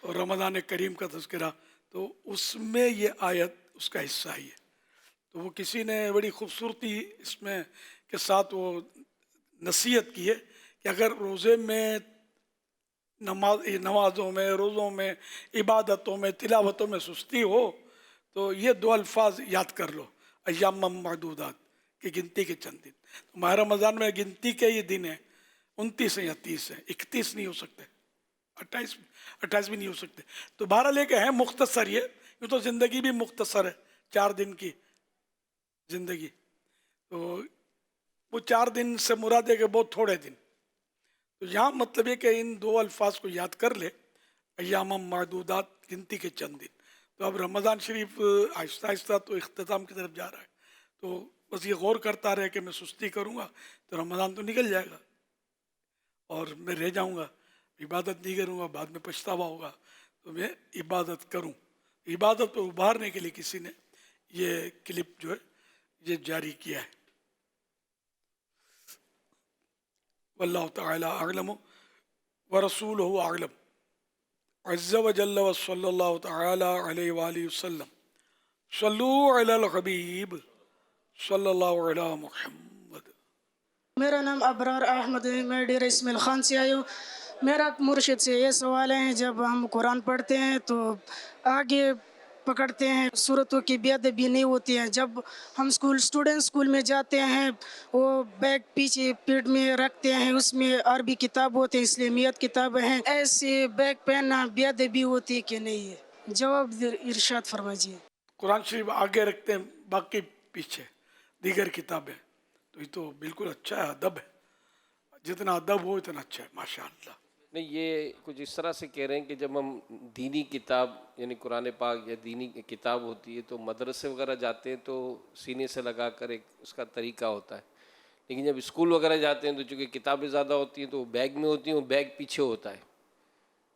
اور رمضان کریم کا تذکرہ، تو اس میں یہ آیت اس کا حصہ ہی ہے. تو وہ کسی نے بڑی خوبصورتی اس میں کے ساتھ وہ نصیحت کی ہے کہ اگر روزے میں نمازوں میں، روزوں میں، عبادتوں میں، تلاوتوں میں سستی ہو تو یہ دو الفاظ یاد کر لو، ایام معدودات، کی گنتی کے چند دن. تو ماہ رمضان میں گنتی کے یہ دن ہیں، 29 ہیں یا 30 ہیں، 31 نہیں ہو سکتے، 28 بھی نہیں ہو سکتے. تو بہرحال لے کے ہیں مختصر، یہ یوں تو زندگی بھی مختصر ہے، 4 دن کی زندگی. تو وہ 4 دن سے مراد ہے کہ بہت تھوڑے دن. تو یہاں مطلب یہ کہ ان دو الفاظ کو یاد کر لے، ایام معدودات، گنتی کے چند دن. تو اب رمضان شریف آہستہ آہستہ تو اختتام کی طرف جا رہا ہے، تو بس یہ غور کرتا رہے کہ میں سستی کروں گا تو رمضان تو نکل جائے گا اور میں رہ جاؤں گا، عبادت نہیں کروں گا، بعد میں پچھتاوا ہوگا. تو میں عبادت کروں. عبادت کو ابھارنے کے لیے کسی نے یہ کلپ جو ہے یہ جاری کیا ہے. واللہ تعالی اعلم ورسولہ اعلم. عز وجل وصلی اللہ تعالی علیہ وآلہ وسلم. صلو علی الحبیب صلی اللہ علی محمد. میرا نام ابرار احمد ہے، میں ڈیرہ اسماعیل خان سے آئی ہوں. میرا مرشد سے یہ سوال ہے، جب ہم قرآن پڑھتے ہیں تو آگے پکڑتے ہیں، صورتوں کی بے ادبی نہیں ہوتی ہے. جب ہم اسٹوڈنٹ میں جاتے ہیں، وہ بیگ پیچھے پیٹ میں رکھتے ہیں، اس میں عربی کتاب ہوتے ہیں، اسلامیات کتابیں ہیں، ایسے بیگ پہننا بے ادبی ہوتی ہے کہ نہیں ہے؟ جواب ارشاد فرمائیے. قرآن شریف آگے رکھتے ہیں، باقی پیچھے دیگر کتابیں. تو یہ تو بالکل اچھا ہے، ادب ہے. جتنا ادب ہو اتنا اچھا ہے، ماشاء اللہ. نہیں، یہ کچھ اس طرح سے کہہ رہے ہیں کہ جب ہم دینی کتاب یعنی قرآن پاک یا دینی کتاب ہوتی ہے تو مدرسے وغیرہ جاتے ہیں تو سینے سے لگا کر ایک اس کا طریقہ ہوتا ہے، لیکن جب اسکول وغیرہ جاتے ہیں تو چونکہ کتابیں زیادہ ہوتی ہیں تو وہ بیگ میں ہوتی ہیں، وہ بیگ پیچھے ہوتا ہے.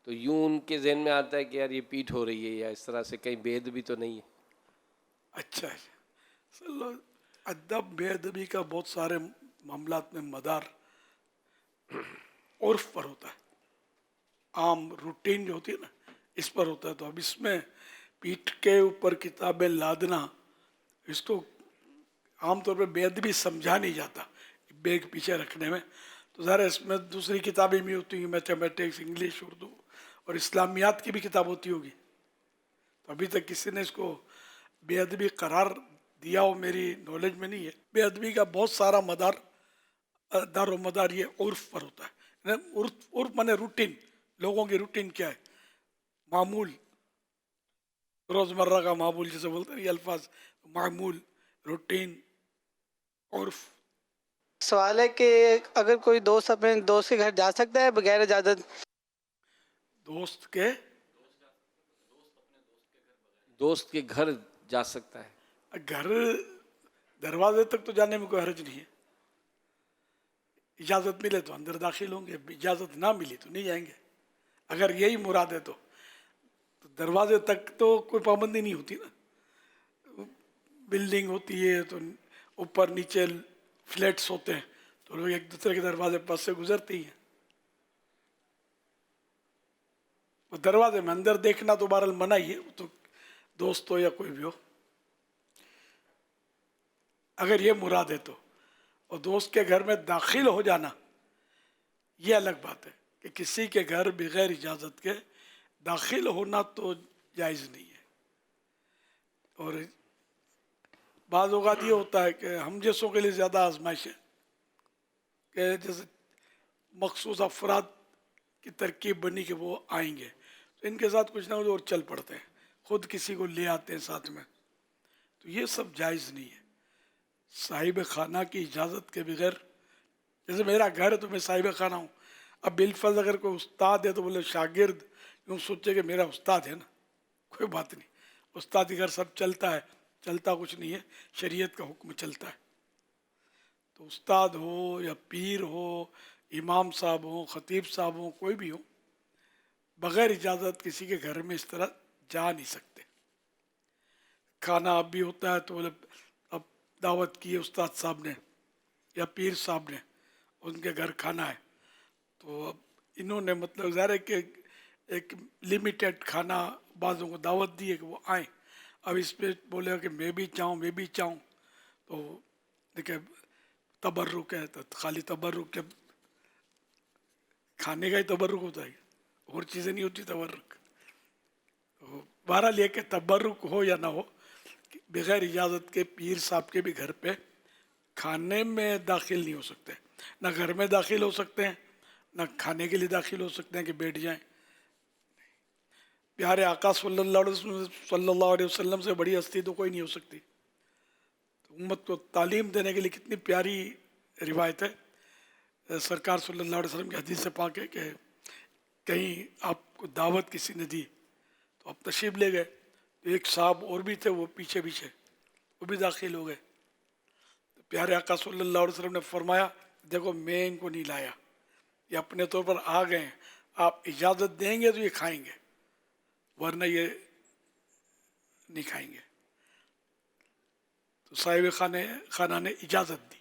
تو یوں ان کے ذہن میں آتا ہے کہ یار یہ پیٹھ ہو رہی ہے یا اس طرح سے، کہیں بے ادبی تو نہیں ہے. اچھا ہے. ادب بے ادبی کا بہت سارے معاملات میں مدار عرف پر ہوتا ہے، عام روٹین جو ہوتی ہے نا اس پر ہوتا ہے. تو اب اس میں پیٹھ کے اوپر کتابیں لادنا، اس کو عام طور پہ بے ادبی سمجھا نہیں جاتا بیگ پیچھے رکھنے میں. تو ظاہر ہے اس میں دوسری کتابیں بھی ہوتی ہیں، میتھمیٹکس، انگلش، اردو اور اسلامیات کی بھی کتاب ہوتی ہوگی. تو ابھی تک کسی نے اس کو بے ادبی قرار دیا ہو میری نالج میں نہیں ہے. بے ادبی کا بہت سارا دار و مدار یہ عرف پر ہوتا ہے. عرف مانے روٹین، لوگوں کی روٹین کیا ہے، معمول، روزمرہ کا معمول جسے بولتے ہیں، یہ الفاظ معمول، روٹین، عرف. سوال ہے کہ اگر کوئی دوست اپنے دوست کے گھر جا سکتا ہے بغیر اجازت؟ دوست کے گھر جا سکتا ہے. گھر دروازے تک تو جانے میں کوئی حرج نہیں ہے. اجازت ملے تو اندر داخل ہوں گے، اجازت نہ ملی تو نہیں جائیں گے. اگر یہی مراد ہے تو دروازے تک تو کوئی پابندی نہیں ہوتی نا. بلڈنگ ہوتی ہے تو اوپر نیچے فلیٹس ہوتے ہیں تو لوگ ایک دوسرے کے دروازے پاس سے گزرتے ہی ہیں. دروازے میں اندر دیکھنا تو بہرحال منع ہی ہے، وہ تو دوست ہو یا کوئی بھی ہو. اگر یہ مراد ہے تو، اور دوست کے گھر میں داخل ہو جانا یہ الگ بات ہے کہ کسی کے گھر بغیر اجازت کے داخل ہونا تو جائز نہیں ہے. اور بعض اوقات یہ ہوتا ہے کہ ہم جیسوں کے لیے زیادہ آزمائش ہے کہ جیسے مخصوص افراد کی ترکیب بنی کہ وہ آئیں گے تو ان کے ساتھ کچھ نہ کچھ اور چل پڑتے ہیں، خود کسی کو لے آتے ہیں ساتھ میں. تو یہ سب جائز نہیں ہے. صاحب خانہ کی اجازت کے بغیر، جیسے میرا گھر ہے تو میں صاحب خانہ ہوں. اب بالفرض اگر کوئی استاد ہے تو بولے شاگرد یوں سوچے کہ میرا استاد ہے نا، کوئی بات نہیں. استاد کے گھر سب چلتا ہے، چلتا کچھ نہیں ہے، شریعت کا حکم چلتا ہے. تو استاد ہو یا پیر ہو، امام صاحب ہوں، خطیب صاحب ہوں، کوئی بھی ہو، بغیر اجازت کسی کے گھر میں اس طرح جا نہیں سکتے. کھانا اب بھی ہوتا ہے تو بولے اب دعوت کی ہے استاد صاحب نے یا پیر صاحب نے، ان کے گھر کھانا ہے، تو اب انہوں نے مطلب ظاہر ہے کہ ایک لمیٹیڈ کھانا بعضوں کو دعوت دی ہے کہ وہ آئیں. اب اس پہ بولے کہ میں بھی چاہوں تو دیکھیں تبرک ہے. تو خالی تبرک جب کھانے کا ہی تبرک ہوتا ہے, اور چیزیں نہیں ہوتی تبرک. تو بہرحال یہ کہ تبرک ہو یا نہ ہو, بغیر اجازت کے پیر صاحب کے بھی گھر پہ کھانے میں داخل نہیں ہو سکتے. نہ گھر میں داخل ہو سکتے ہیں, نہ کھانے کے لیے داخل ہو سکتے ہیں کہ بیٹھ جائیں. پیارے آقا صلی اللہ علیہ وسلم سے بڑی ہستی تو کوئی نہیں ہو سکتی. تو امت کو تعلیم دینے کے لیے کتنی پیاری روایت ہے. سرکار صلی اللہ علیہ وسلم کی حدیث سے پاک ہے کہ کہیں آپ کو دعوت کسی نے دی تو آپ تشریف لے گئے, تو ایک صاحب اور بھی تھے, وہ پیچھے وہ بھی داخل ہو گئے. تو پیارے آقا صلی اللہ علیہ وسلم نے فرمایا دیکھو میں ان کو نہیں لایا, یہ اپنے طور پر آ گئے ہیں, آپ اجازت دیں گے تو یہ کھائیں گے, ورنہ یہ نہیں کھائیں گے. تو صاحب خانہ نے اجازت دی,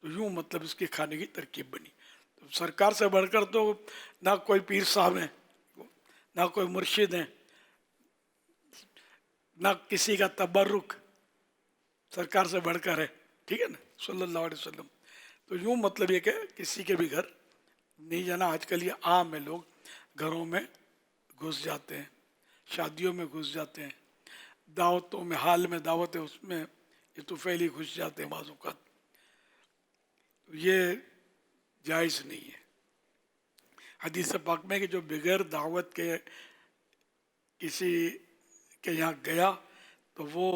تو یوں مطلب اس کے کھانے کی ترکیب بنی. تو سرکار سے بڑھ کر تو نہ کوئی پیر صاحب ہیں, نہ کوئی مرشد ہیں, نہ کسی کا تبرک سرکار سے بڑھ کر ہے, ٹھیک ہے نا, صلی اللہ علیہ وسلم. تو یوں مطلب یہ کہ کسی کے بھی گھر نہیں جانا. آج کل یہ عام ہے, لوگ گھروں میں گھس جاتے ہیں, شادیوں میں گھس جاتے ہیں, دعوتوں میں, حال میں دعوت ہے اس میں یہ طفیلی گھس جاتے ہیں بعض اوقات. یہ جائز نہیں ہے. حدیث پاک میں کہ جو بغیر دعوت کے کسی کے یہاں گیا تو وہ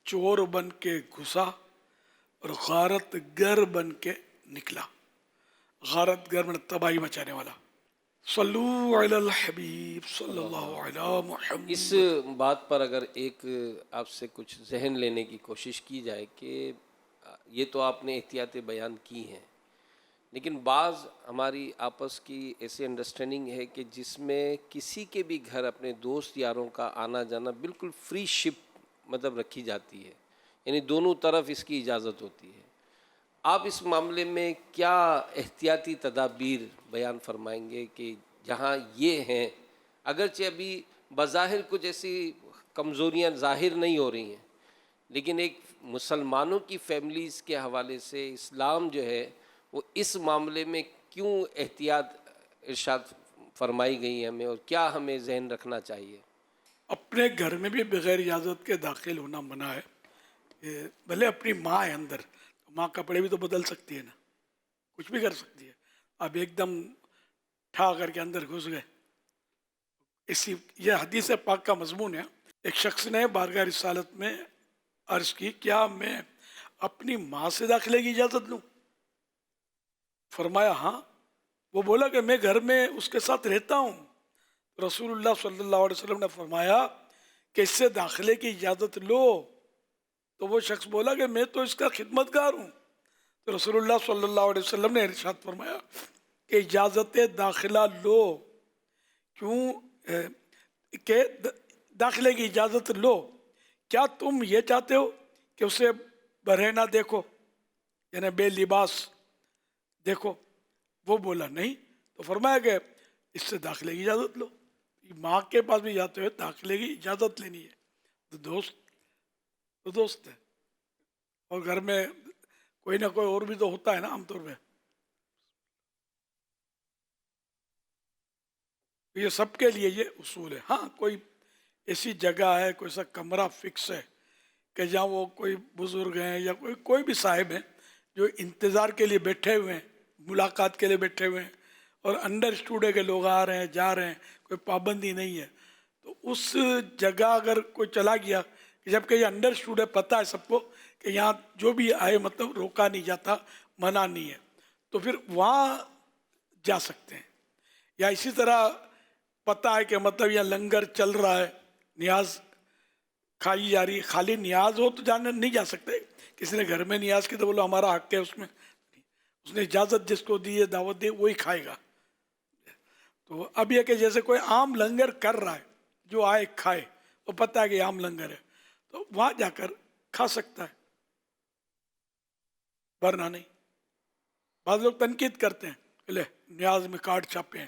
چور بن کے گھسا اور غارت گر بن کے نکلا. غارت گر میں تباہی مچانے والا. صلو علی الحبیب صلی اللہ علی محمد. اس بات پر اگر ایک آپ سے کچھ ذہن لینے کی کوشش کی جائے کہ یہ تو آپ نے احتیاطیں بیان کی ہیں, لیکن بعض ہماری آپس کی ایسی انڈرسٹینڈنگ ہے کہ جس میں کسی کے بھی گھر اپنے دوست یاروں کا آنا جانا بالکل فری شپ مطلب رکھی جاتی ہے, یعنی دونوں طرف اس کی اجازت ہوتی ہے. آپ اس معاملے میں کیا احتیاطی تدابیر بیان فرمائیں گے کہ جہاں یہ ہیں, اگرچہ ابھی بظاہر کچھ ایسی کمزوریاں ظاہر نہیں ہو رہی ہیں, لیکن ایک مسلمانوں کی فیملیز کے حوالے سے اسلام جو ہے وہ اس معاملے میں کیوں احتیاط ارشاد فرمائی گئی ہے ہمیں, اور کیا ہمیں ذہن رکھنا چاہیے؟ اپنے گھر میں بھی بغیر اجازت کے داخل ہونا منع ہے. بھلے اپنی ماں ہے اندر, ماں کپڑے بھی تو بدل سکتی ہے نا, کچھ بھی کر سکتی ہے. اب ایک دم ٹھا کر کے اندر گھس گئے. یہ حدیث پاک کا مضمون ہے. ایک شخص نے بارگاہ رسالت میں عرض کی کیا میں اپنی ماں سے داخلے کی اجازت لوں؟ فرمایا ہاں. وہ بولا کہ میں گھر میں اس کے ساتھ رہتا ہوں. رسول اللہ صلی اللہ علیہ وسلم نے فرمایا کہ اس سے داخلے کی اجازت لو. تو وہ شخص بولا کہ میں تو اس کا خدمتگار ہوں. تو رسول اللہ صلی اللہ علیہ وسلم نے ارشاد فرمایا کہ اجازت داخلہ لو. کیوں کہ داخلے کی اجازت لو؟ کیا تم یہ چاہتے ہو کہ اسے برہنہ دیکھو, یعنی بے لباس دیکھو؟ وہ بولا نہیں. تو فرمایا کہ اس سے داخلے کی اجازت لو. ماں کے پاس بھی جاتے ہوئے داخلے کی اجازت لینی ہے. تو دوست ہے, اور گھر میں کوئی نہ کوئی اور بھی تو ہوتا ہے نا عام طور پہ. یہ سب کے لیے یہ اصول ہے. ہاں کوئی ایسی جگہ ہے, کوئی ایسا کمرہ فکس ہے کہ جہاں وہ کوئی بزرگ ہیں یا کوئی بھی صاحب ہیں جو انتظار کے لیے بیٹھے ہوئے ہیں, ملاقات کے لیے بیٹھے ہوئے ہیں, اور انڈر اسٹوڈے کے لوگ آ رہے ہیں جا رہے ہیں, کوئی پابندی نہیں ہے. تو اس جگہ اگر کوئی چلا گیا, جبکہ یہ انڈر اسٹوڈے پتہ ہے سب کو کہ یہاں جو بھی آئے مطلب روکا نہیں جاتا, منع نہیں ہے, تو پھر وہاں جا سکتے ہیں. یا اسی طرح پتہ ہے کہ مطلب یہاں لنگر چل رہا ہے, نیاز کھائی جا رہی ہے, خالی نیاز ہو تو جانے نہیں جا سکتے. کسی نے گھر میں نیاز کی تو بولو ہمارا حق ہے اس میں, اس نے اجازت جس کو دی ہے دعوت دی وہی کھائے گا. تو اب یہ کہ جیسے کوئی عام لنگر کر رہا ہے, جو آئے کھائے, تو پتہ ہے کہ عام لنگر ہے, تو وہاں جا کر کھا سکتا ہے, ورنہ نہیں. بعض لوگ تنقید کرتے ہیں لے نیاز میں کارڈ چھاپے ہیں,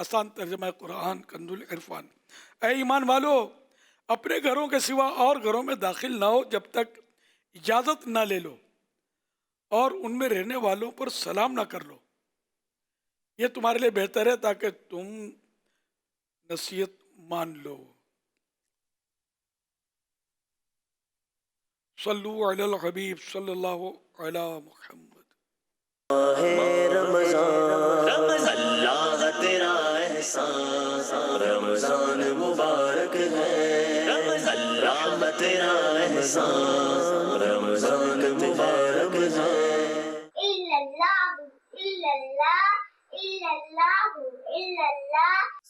آسان ترجمہ قرآن کنز العرفان. اے ایمان والو اپنے گھروں کے سوا اور گھروں میں داخل نہ ہو جب تک اجازت نہ لے لو اور ان میں رہنے والوں پر سلام نہ کر لو. یہ تمہارے لیے بہتر ہے تاکہ تم نصیحت مان لو. صلو علی الحبیب صلی اللہ علی محمد. اللہ تیرا احسان رمضان مبارک ہے، اللہ تیرا احسان رمضان مبارک ہے.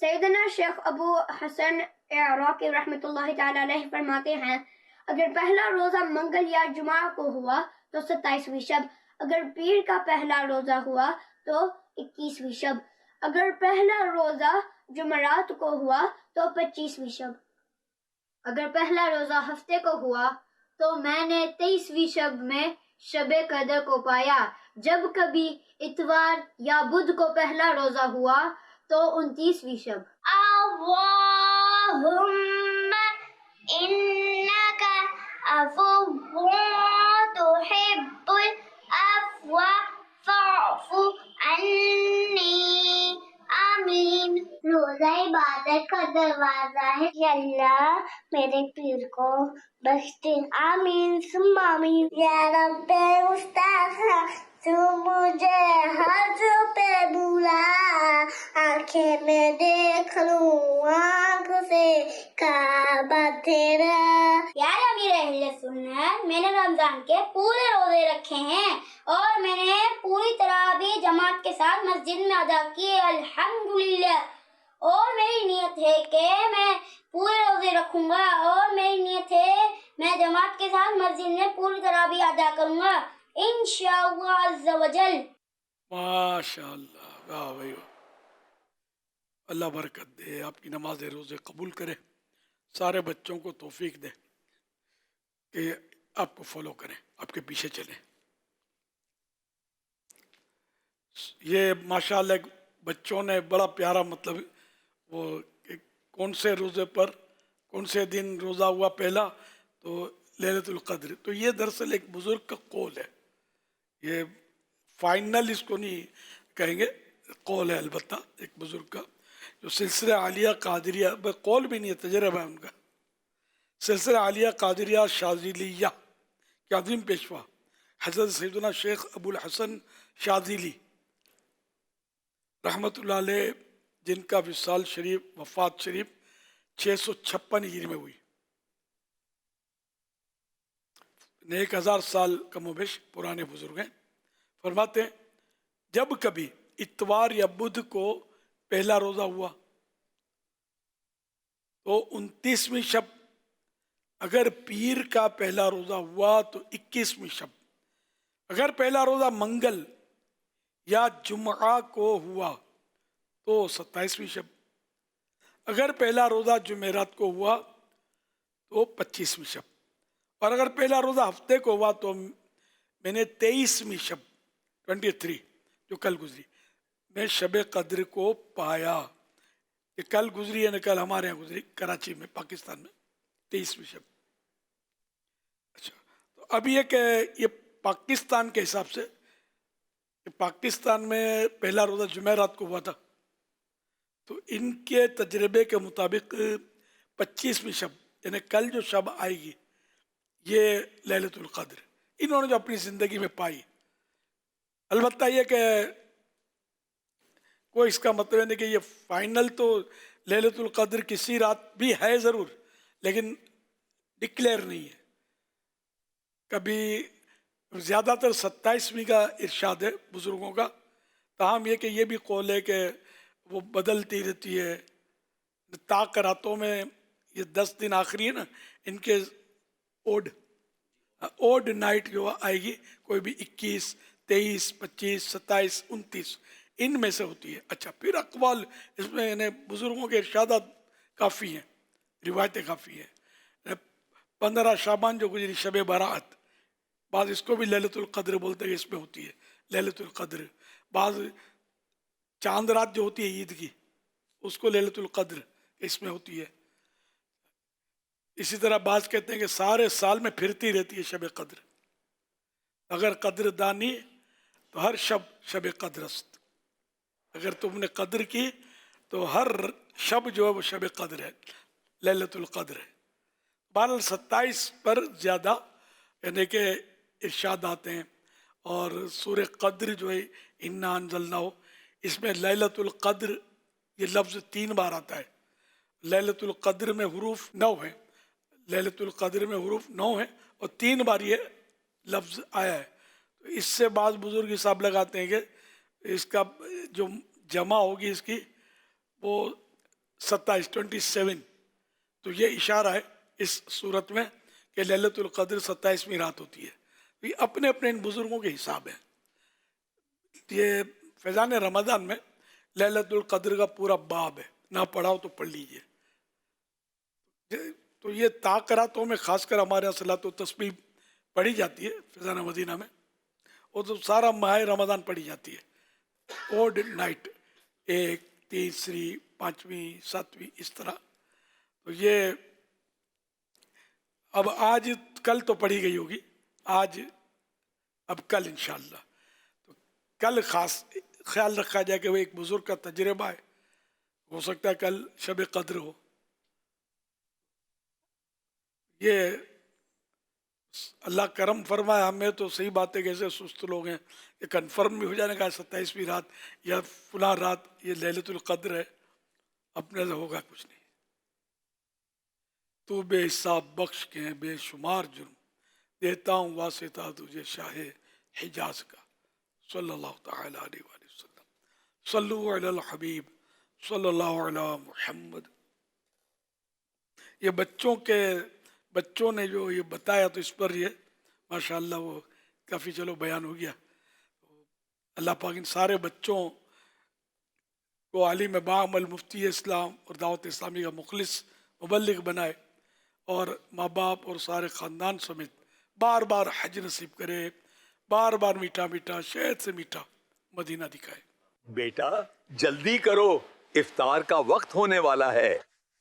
سیدنا شیخ ابو حسن عراقی رحمۃ اللہ تعالی علیہ فرماتے ہیں اگر پہلا روزہ منگل یا جمعہ کو ہوا تو 27ویں شب، اگر پیر کا پہلا روزہ ہوا تو 21ویں شب، اگر پہلا روزہ جمعرات کو ہوا تو 25ویں شب، اگر پہلا روزہ ہفتے کو ہوا تو میں نے 23ویں شب میں شب قدر کو پایا. جب کبھی اتوار یا بدھ کو پہلا روزہ ہوا تو 29ویں شب. اللہم انکا عفو تحب العفو فاعف عنی. آمین. روزہ عبادت کا دروازہ ہے، یا اللہ میرے پیر کو بخش دے. آمین ثم آمین. یا رب مصطفیٰ تو مجھے ہاتھ پہ بلا، آنکھیں میں دیکھ لوں آنکھ سے کعبہ تیرا. یار امیر اہل سنت میں نے رمضان کے پورے روزے رکھے ہیں اور میں نے پوری طرح بھی جماعت کے ساتھ مسجد میں ادا کیے الحمدللہ. اور میری نیت ہے کہ میں پورے روزے رکھوں گا اور میری نیت ہے میں جماعت کے ساتھ مسجد میں پوری طرح بھی ادا کروں گا انشاءاللہ عز و جل. ماشاء اللہ، واہ بھائی واہ. اللہ برکت دے، آپ کی نماز روزے قبول کرے، سارے بچوں کو توفیق دے کہ آپ کو فالو کریں، آپ کے پیچھے چلیں. یہ ماشاءاللہ بچوں نے بڑا پیارا مطلب وہ کہ کون سے روزے پر کون سے دن روزہ ہوا پہلا تو لیلۃ القدر. تو یہ دراصل ایک بزرگ کا قول ہے، یہ فائنل اس کو نہیں کہیں گے، قول ہے البتہ ایک بزرگ کا جو سلسلہ عالیہ قادریہ، قول بھی نہیں ہے تجربہ ہے ان کا، سلسلہ عالیہ قادریہ شاذلیہ کے عظیم پیشوا حضرت سیدنا شیخ ابو الحسن شاذلی رحمۃ اللہ علیہ، جن کا وصال شریف وفات شریف 656 ہجری میں ہوئی. 1000 سال کم و بیش پرانے بزرگ ہیں. فرماتے ہیں جب کبھی اتوار یا بدھ کو پہلا روزہ ہوا تو 29ویں شب، اگر پیر کا پہلا روزہ ہوا تو 21ویں شب، اگر پہلا روزہ منگل یا جمعہ کو ہوا تو 27ویں شب، اگر پہلا روزہ جمعرات کو ہوا تو 25ویں شب، اور اگر پہلا روزہ ہفتے کو ہوا تو میں نے 23ویں شب 23 جو کل گزری میں شب قدر کو پایا. یہ کل گزری ہے نا، کل ہمارے یہاں گزری کراچی میں پاکستان میں 23ویں شب. اچھا، تو اب یہ کہ یہ پاکستان کے حساب سے پاکستان میں پہلا روزہ جمعرات کو ہوا تھا، تو ان کے تجربے کے مطابق 25ویں شب یعنی کل جو شب آئے گی یہ لیلۃ القدر انہوں نے جو اپنی زندگی میں پائی. البتہ یہ کہ کوئی اس کا مطلب نہیں کہ یہ فائنل تو لیلۃ القدر کسی رات بھی ہے ضرور، لیکن ڈکلیئر نہیں ہے. کبھی زیادہ تر 27ویں کا ارشاد ہے بزرگوں کا، تاہم یہ کہ یہ بھی قول ہے کہ وہ بدلتی رہتی ہے. طاق راتوں میں یہ 10 دن آخری ہے نا، ان کے اوڈ نائٹ جو آئے گی کوئی بھی 21 23 25 27 29 ان میں سے ہوتی ہے. اچھا، پھر اقوال اس میں یعنی بزرگوں کے ارشادات کافی ہیں، روایتیں کافی ہیں. 15 شعبان جو گزری شب برات، بعض اس کو بھی لیلۃ القدر بولتے ہیں، اس میں ہوتی ہے لیلۃ القدر. بعض چاند رات جو ہوتی ہے عید کی اس کو لیلۃ القدر اس میں ہوتی ہے. اسی طرح بعض کہتے ہیں کہ سارے سال میں پھرتی رہتی ہے شب قدر. اگر قدر دانی تو ہر شب قدر است. اگر تم نے قدر کی تو ہر شب جو ہے وہ شب قدر ہے، لیلۃ القدر ہے. بہرحال 27 پر زیادہ یعنی کہ ارشاد آتے ہیں. اور سورہ قدر جو ہے انا انزلناہ، اس میں لیلۃ القدر یہ لفظ 3 بار آتا ہے. لیلۃ القدر میں حروف 9 ہیں، لیلۃ القدر میں حروف 9 ہیں اور 3 بار یہ لفظ آیا ہے. تو اس سے بعض بزرگ حساب لگاتے ہیں کہ اس کا جو جمع ہوگی اس کی وہ 27 تو یہ اشارہ ہے اس صورت میں کہ لیلۃ القدر 27ویں رات ہوتی ہے. یہ اپنے اپنے ان بزرگوں کے حساب ہیں. یہ فیضان رمضان میں لیلۃ القدر کا پورا باب ہے، نہ پڑھاؤ تو پڑھ لیجئے. تو یہ تاکراتوں میں خاص کر ہمارے یہاں صلاۃ و تسبیح پڑھی جاتی ہے فیضان مدینہ میں، اور تو سارا ماہ رمضان پڑھی جاتی ہے. اوڈ نائٹ 1 تیسری 5ویں 7ویں اس طرح. تو یہ اب آج کل تو پڑھی گئی ہوگی، آج اب کل انشاءاللہ. تو کل خاص خیال رکھا جائے کہ وہ ایک بزرگ کا تجربہ ہے، ہو سکتا ہے کل شب قدر ہو. یہ اللہ کرم فرمائے. ہمیں تو صحیح بات ہے کہ ایسے سست لوگ ہیں یہ کنفرم بھی ہو جانے کا 27ویں رات یا فلاں رات یہ لیلۃ القدر ہے، اپنے سے ہوگا کچھ نہیں. تو بے حساب بخش کے ہیں بے شمار جرم، دیتا ہوں واسطہ تجھے شاہ حجاز کا. صلی اللہ تعالی علیہ وآلہ وسلم. صلو علی الحبیب صلی اللہ علی محمد. یہ بچوں نے جو یہ بتایا تو اس پر یہ ماشاءاللہ وہ کافی چلو بیان ہو گیا. اللہ پاک ان سارے بچوں کو عالم بعمل مفتی اسلام اور دعوت اسلامی کا مخلص مبلغ بنائے، اور ماں باپ اور سارے خاندان سمیت بار بار حج نصیب کرے، بار بار میٹھا میٹھا شہد سے میٹھا مدینہ دکھائے. بیٹا جلدی کرو، افطار کا وقت ہونے والا ہے.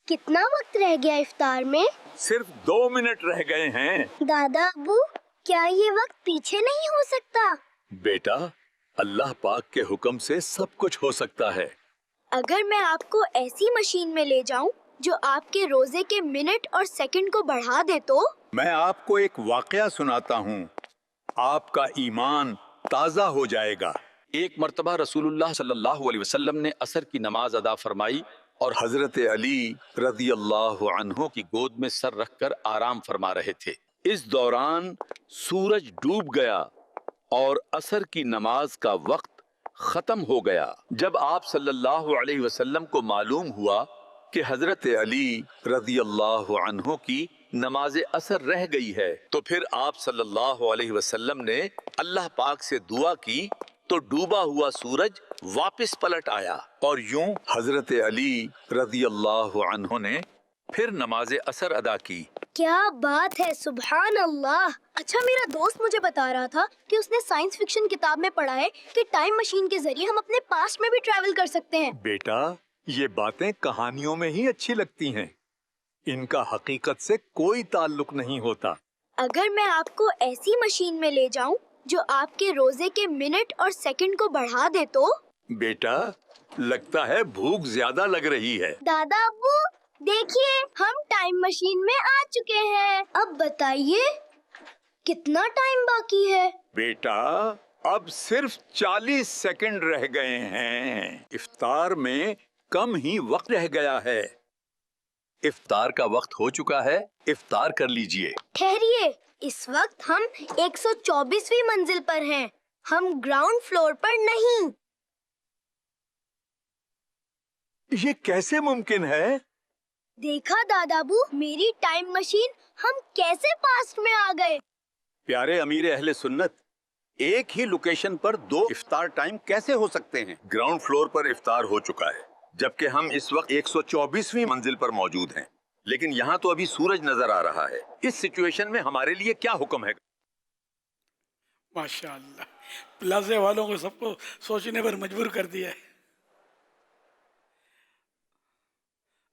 کتنا وقت رہ گیا افطار میں؟ صرف 2 منٹ رہ گئے ہیں. دادا ابو کیا یہ وقت پیچھے نہیں ہو سکتا؟ بیٹا اللہ پاک کے حکم سے سب کچھ ہو سکتا ہے. اگر میں آپ کو ایسی مشین میں لے جاؤں جو آپ کے روزے کے منٹ اور سیکنڈ کو بڑھا دے تو؟ میں آپ کو ایک واقعہ سناتا ہوں، آپ کا ایمان تازہ ہو جائے گا. ایک مرتبہ رسول اللہ صلی اللہ علیہ وسلم نے عصر کی نماز ادا فرمائی اور حضرت علی رضی اللہ عنہ کی گود میں سر رکھ کر آرام فرما رہے تھے. اس دوران سورج ڈوب گیا اور عصر کی نماز کا وقت ختم ہو گیا. جب آپ صلی اللہ علیہ وسلم کو معلوم ہوا کہ حضرت علی رضی اللہ عنہ کی نماز عصر رہ گئی ہے تو پھر آپ صلی اللہ علیہ وسلم نے اللہ پاک سے دعا کی تو ڈوبا ہوا سورج واپس پلٹ آیا، اور یوں حضرت علی رضی اللہ عنہ نے پھر نماز عصر ادا کی. کیا بات ہے، سبحان اللہ. اچھا میرا دوست مجھے بتا رہا تھا کہ اس نے سائنس فکشن کتاب میں پڑھا ہے کہ ٹائم مشین کے ذریعے ہم اپنے پاسٹ میں بھی ٹریول کر سکتے ہیں. بیٹا یہ باتیں کہانیوں میں ہی اچھی لگتی ہیں، ان کا حقیقت سے کوئی تعلق نہیں ہوتا. اگر میں آپ کو ایسی مشین میں لے جاؤں جو آپ کے روزے کے منٹ اور سیکنڈ کو بڑھا دے تو؟ بیٹا لگتا ہے بھوک زیادہ لگ رہی ہے. دادا ابو دیکھیے ہم ٹائم مشین میں آ چکے ہیں. اب بتائیے کتنا ٹائم باقی ہے؟ بیٹا اب صرف 40 سیکنڈ رہ گئے ہیں. افطار میں کم ہی وقت رہ گیا ہے. افطار کا وقت ہو چکا ہے، افطار کر لیجئے. ٹھہریے، اس وقت ہم 124ویں منزل پر ہیں، ہم گراؤنڈ فلور پر نہیں. یہ کیسے ممکن ہے؟ دیکھا دادا ابو میری ٹائم مشین، ہم کیسے پاسٹ میں آ گئے. پیارے امیر اہل سنت، ایک ہی لوکیشن پر 2 افطار ٹائم کیسے ہو سکتے ہیں؟ گراؤنڈ فلور پر افطار ہو چکا ہے جبکہ ہم اس وقت 124ویں منزل پر موجود ہیں، لیکن یہاں تو ابھی سورج نظر آ رہا ہے. اس سچویشن میں ہمارے لیے کیا حکم ہے؟ ماشاءاللہ پلازے والوں کو سب کو سوچنے پر مجبور کر دیا ہے.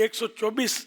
124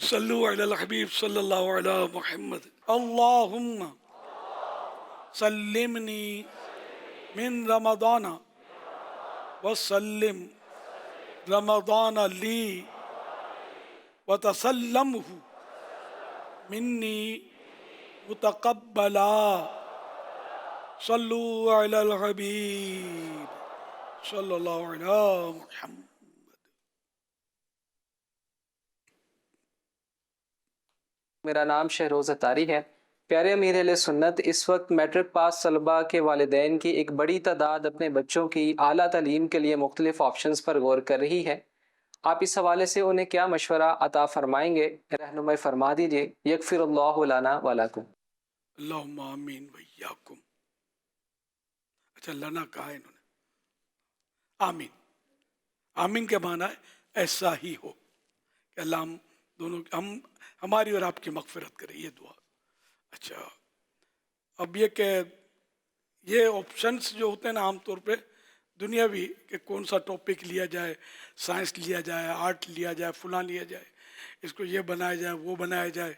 صلو علی الحبیب صلی اللہ علی محمد اللہم سلمنی من رمضان وسلم رمضان لی وتسلمہ منی متقبلا صلو علی الحبیب صلی اللہ علی محمد. میرا نام شہروز اتاری ہے. پیارے امیر اہل سنت، اس وقت میٹرک پاس طلباء کے والدین کی ایک بڑی تعداد اپنے بچوں کی اعلیٰ تعلیم کے لیے مختلف آپشنز پر غور کر رہی ہے. آپ اس حوالے سے انہیں کیا مشورہ عطا فرمائیں گے؟ رہنمائی فرما دیجیے. یغفر اللہ لنا ولکم. اللہم آمین ویاکم. اچھا لنا کہا انہوں نے. آمین. آمین کے معنی ہے ایسا ہی ہو کہ اللہ ہم دونوں ہماری اور آپ کی مغفرت کرے، یہ دعا. اچھا اب یہ کہ یہ آپشنس جو ہوتے ہیں نا عام طور پہ دنیاوی، کہ کون سا ٹاپک لیا جائے، سائنس لیا جائے، آرٹ لیا جائے، فلاں لیا جائے، اس کو یہ بنایا جائے، وہ بنایا جائے،